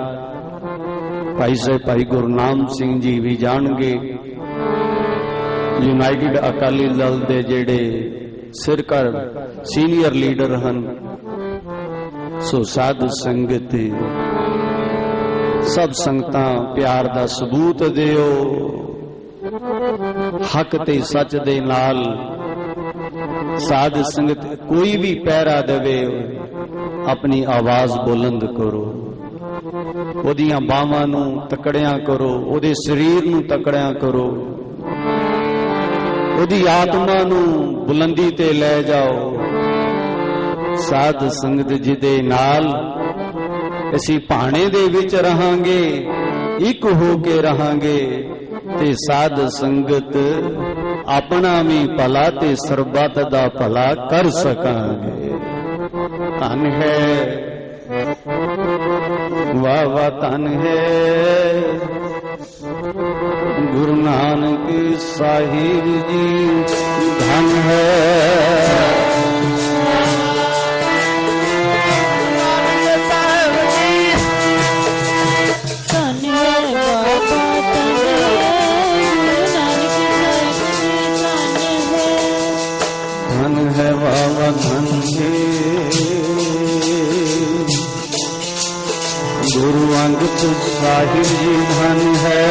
ਭਾਈ ਸਾਹਿਬ ਭਾਈ ਗੁਰਨਾਮ ਸਿੰਘ ਜੀ ਵੀ ਜਾਣਗੇ, ਯੂਨਾਈਟਿਡ ਅਕਾਲੀ ਦਲ ਦੇ ਜਿਹੜੇ ਸਿਰਕਰ ਸੀਨੀਅਰ ਲੀਡਰ ਹਨ। ਸੋ ਸਾਧ ਸੰਗਤ ਸਭ ਸੰਗਤਾਂ ਪਿਆਰ ਦਾ ਸਬੂਤ ਦਿਓ, ਹੱਕ ਤੇ ਸੱਚ ਦੇ ਨਾਲ ਸਾਧ ਸੰਗਤ ਕੋਈ ਵੀ ਪਹਿਰਾ ਦੇਵੇ, ਆਪਣੀ ਆਵਾਜ਼ ਬੁਲੰਦ ਕਰੋ, ਉਹਦੀਆਂ ਬਾਹਾਂ ਨੂੰ ਤਕੜਿਆਂ ਕਰੋ, ਉਹਦੇ ਸਰੀਰ ਨੂੰ ਤਕੜਿਆਂ ਕਰੋ, ਉਹਦੀ ਆਤਮਾ ਨੂੰ ਬੁਲੰਦੀ ਤੇ ਲੈ ਜਾਓ। ਸਾਧ ਸੰਗਤ ਜੀ ਦੇ ਨਾਲ ਅਸੀਂ ਭਾਣੇ ਦੇ ਵਿੱਚ ਰਹਾਂਗੇ, ਇੱਕ ਹੋ ਕੇ ਰਹਾਂਗੇ ਤੇ ਸਾਧ ਸੰਗਤ ਆਪਣਾ ਵੀ ਭਲਾ ਤੇ ਸਰਬੱਤ ਦਾ ਭਲਾ ਕਰ ਸਕਾਂਗੇ। ਧਨ ਹੈ ਵਾਹ ਵਾਹ, ਧਨ ਹੈ ਗੁਰੂ ਨਾਨਕ ਸਾਹਿਬ ਜੀ, ਧਨ ਹੈ ਗੁਰੂ ਅੰਗਦ ਸਾਹਿਬ ਜੀ, ਧਨ ਹੈ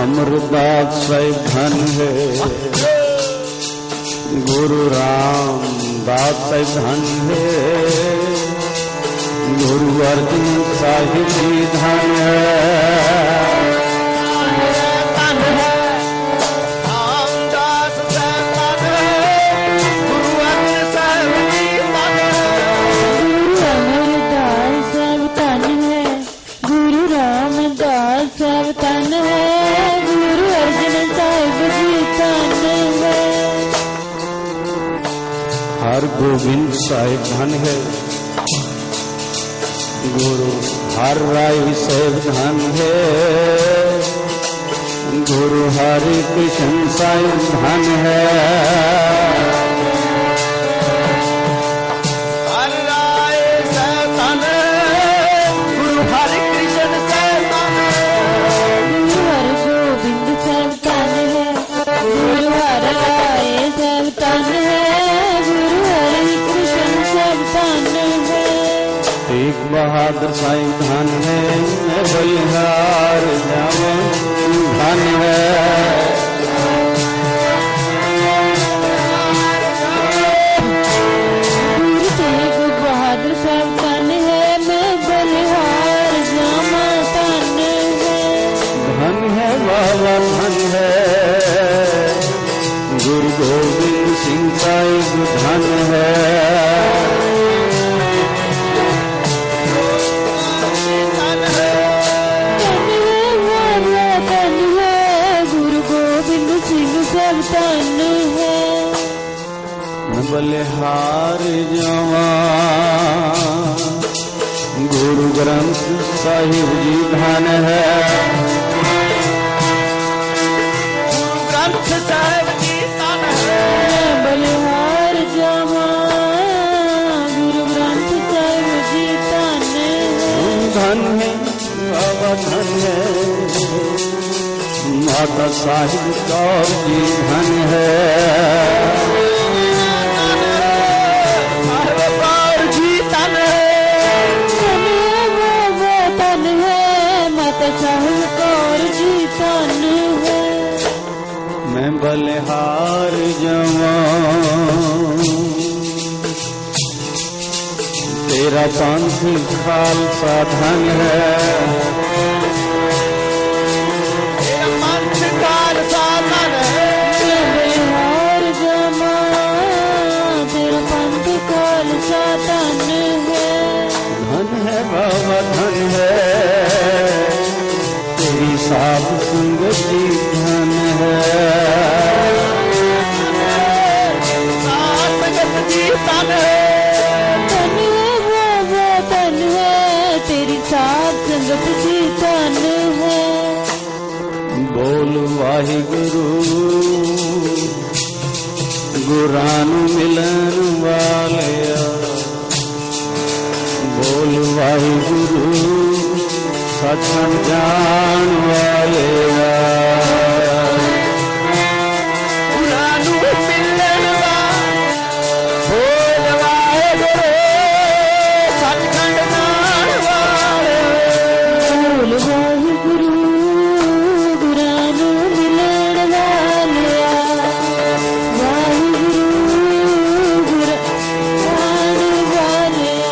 अमरदास साहिब धन है, गुरु रामदास साहिब धन है, गुरु अर्जन साहिब जी धन है। हर गोविंद साहिब धन है, गुरु हर राई सेव धन है, गुरु हरि कृष्ण साई धन है। हर राय सेव धन, गुरु हरि कृष्ण सेव धन, गुरु हर गोबिंद सेव धन है, गुरु हर राय सेव धन है, गुरु हरि कृष्ण सेव धन है। तेग बहादुर साई धन है, बलिहार जावा धन है। गुरु तेग बहादुर साहब धन है, मैं बलिहार जामा धन है। धन है बाबा धन है, गुरु गोविंद सिंह साहिब धन है। धन है बाबा धन है, गुरु गोबिंद सिंह साहब धन है। बलिहार जावा गुरु ग्रंथ साहिब जी धन है। गुरु ग्रंथ साहिब जी धन है, बलिहार जावा गुरु ग्रंथ साहिब जी धन है। धन है बाबा धन है, माता साहिब कौर जी धन है। साहिब कौर जी धन है, धन है बाबा धन है, माता साहिब कौर जी धन है। मैं बलिहार जावा तेरा पंथ खालसा धन है। तेरा पंथ खालसा धन है, बलिहार जावा तेरा पंथ खालसा धन है। धन है बाबा धन है, तेरी साध संगत जी धन है। साथ संगत जी धन है, धन है बाबा धन है, तेरी साथ संगत जी धन है। बोल वाहिगुरु गुरां नूं मिलन वालिया, बोल वाहिगुरु सचखंड जान वालिया। गुरां नूं मिलन वाले, बोल वाहिगुरू सचखंड जान वाले। बोल वाहिगुरु गुरां नूं मिलण वालिया, वाहिगुरु गुरां वालिया।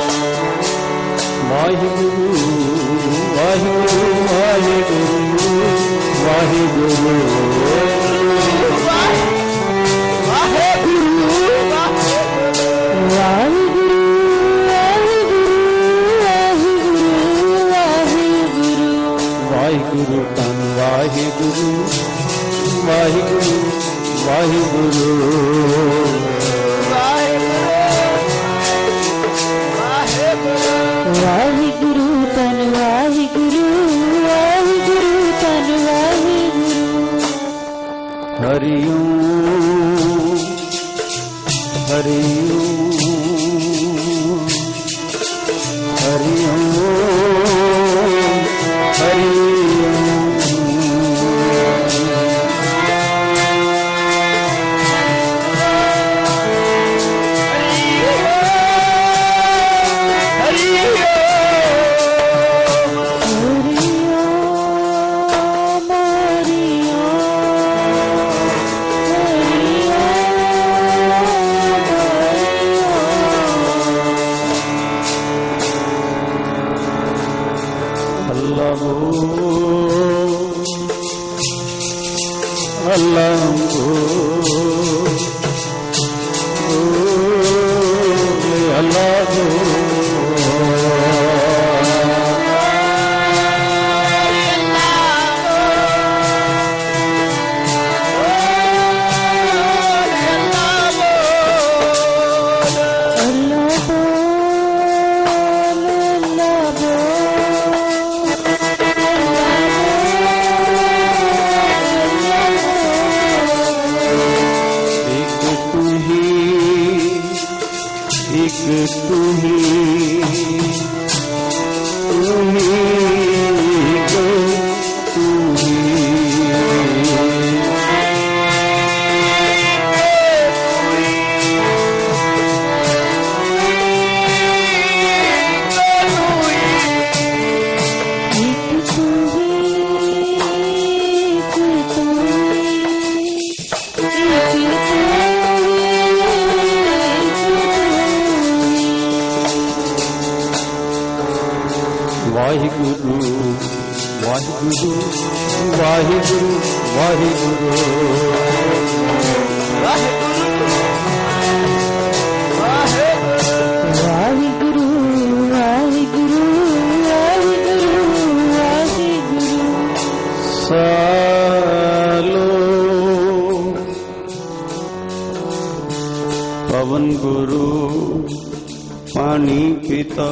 वाहिगुरु वाहिगुरु वाहिगुरु वाहिगुरु वाहिगुरु वाहिगुरु वाहिगुरु धन वाहिगुरु वाहिगुरु वाहिगुरु वाहिगुरु तन वाहिगुरु वाहिगुरु तन वाहिगुरु। हरि ओम हरि ओम हरि ओम हरि ਵਾਹਿਗੁਰੂ ਵਾਹਿਗੁਰੂ ਵਾਹਿਗੁਰੂ ਵਾਹਿਗੁਰੂ ਵਾਹਿਗੁਰੂ ਵਾਹਿਗੁਰੂ ਵਾਹਿਗੁਰੂ ਵਾਹਿਗੁਰੂ ਸਾਲੋ ਪਵਨ ਗੁਰੂ ਪਾਣੀ ਪਿਤਾ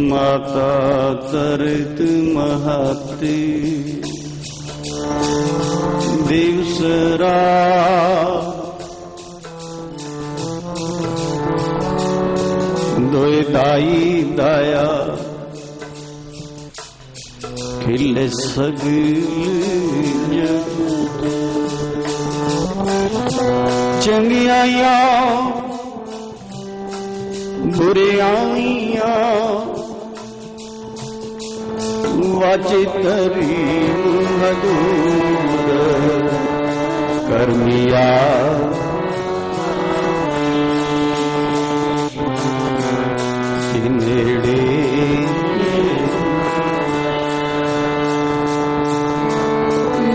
ਮਾਤਾ ਤਰਤ ਮਹਤੀ ਦਿਵਸਰਾ ਦੋਇ ਦਾਈ ਦਾਇਆ ਖਿਲੇ ਸਗਲ ਜਗਤ ਚੰਗਿਆਈਆਂ ਬੁਰਿਆਈਆਂ ਵਾਚਿਤਰੀ ਮਧੂਰ ਕਰਮੀਆ ਨੇੜੇ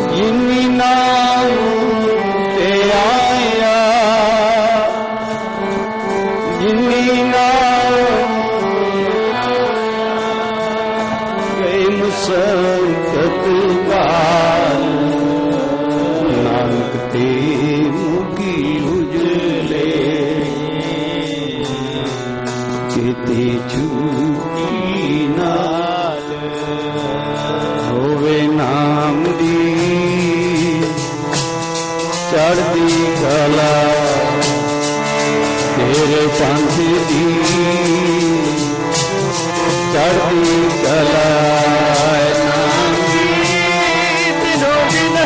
ਜਿਨੀ ਨਾਮ ਤੇ ਆਇਆ ਜਿਨੀ ਨਾਮ ਗਏ ਮੁਸਕਤ ਕਾਲ ਨਾਨਕ ਤੇ ਮੁਕੀ ਉਜਲੇ ਕਿਤੇ ਝੂਠੀ ਨਾਲ ਹੋਵੇ ਨਾਮ ਦੀ ਚੜ੍ਹਦੀ ਕਲਾ ਤੇਰੇ ਪੰਥ ਦੀ ਚੜ੍ਹਦੀ ਕਲਾ ਨਾਮ ਦੀ ਦਿਨੋ ਦਿਨ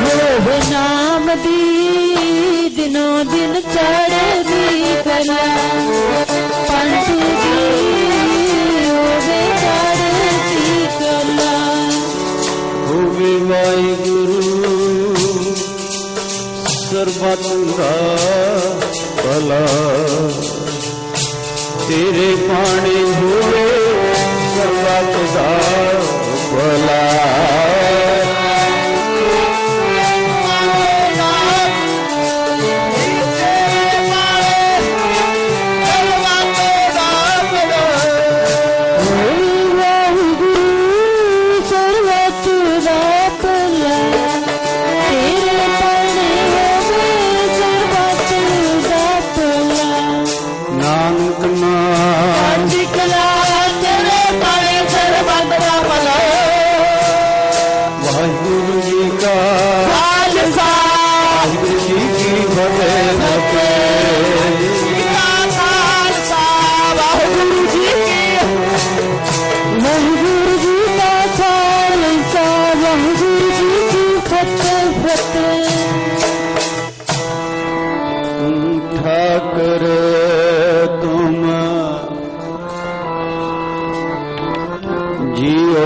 ਹੋਵੇ ਨਾਮ ਦੀ ਦਿਨੋ ਦਿਨ ਚੜ੍ਹਦੀ ਕਲਾ ਪੰਥ ਦੀ ਹੋਵੇ ਚੜ੍ਹਦੀ ਕਲਾ ਹੋਵੇ ਵਾਹਿਗੁਰੂ ਸਰਬੱਤ ਦਾ ਭਲਾ ਤੇਰੇ ਪਾਣੀ ਹੋਵੇ ਸਰਬੱਤ ਦਾ ਭਲਾ ਵਾਹਿਗੁਰੂ ਜੀ ਕਾ ਖਾਲਸਾ ਵਾਹਿਗੁਰੂ ਜੀ ਕੀ ਫਤਿਹ ਵਾਹਿਗੁਰੂ ਜੀ ਕਾ ਖਾਲਸਾ ਵਾਹਿਗੁਰੂ ਜੀ ਕੀ ਫਤਿਹ ਫਤਿਹ ठाकर तुम जियो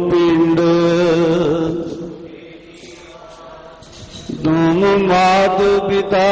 पिंड तुम मात पिता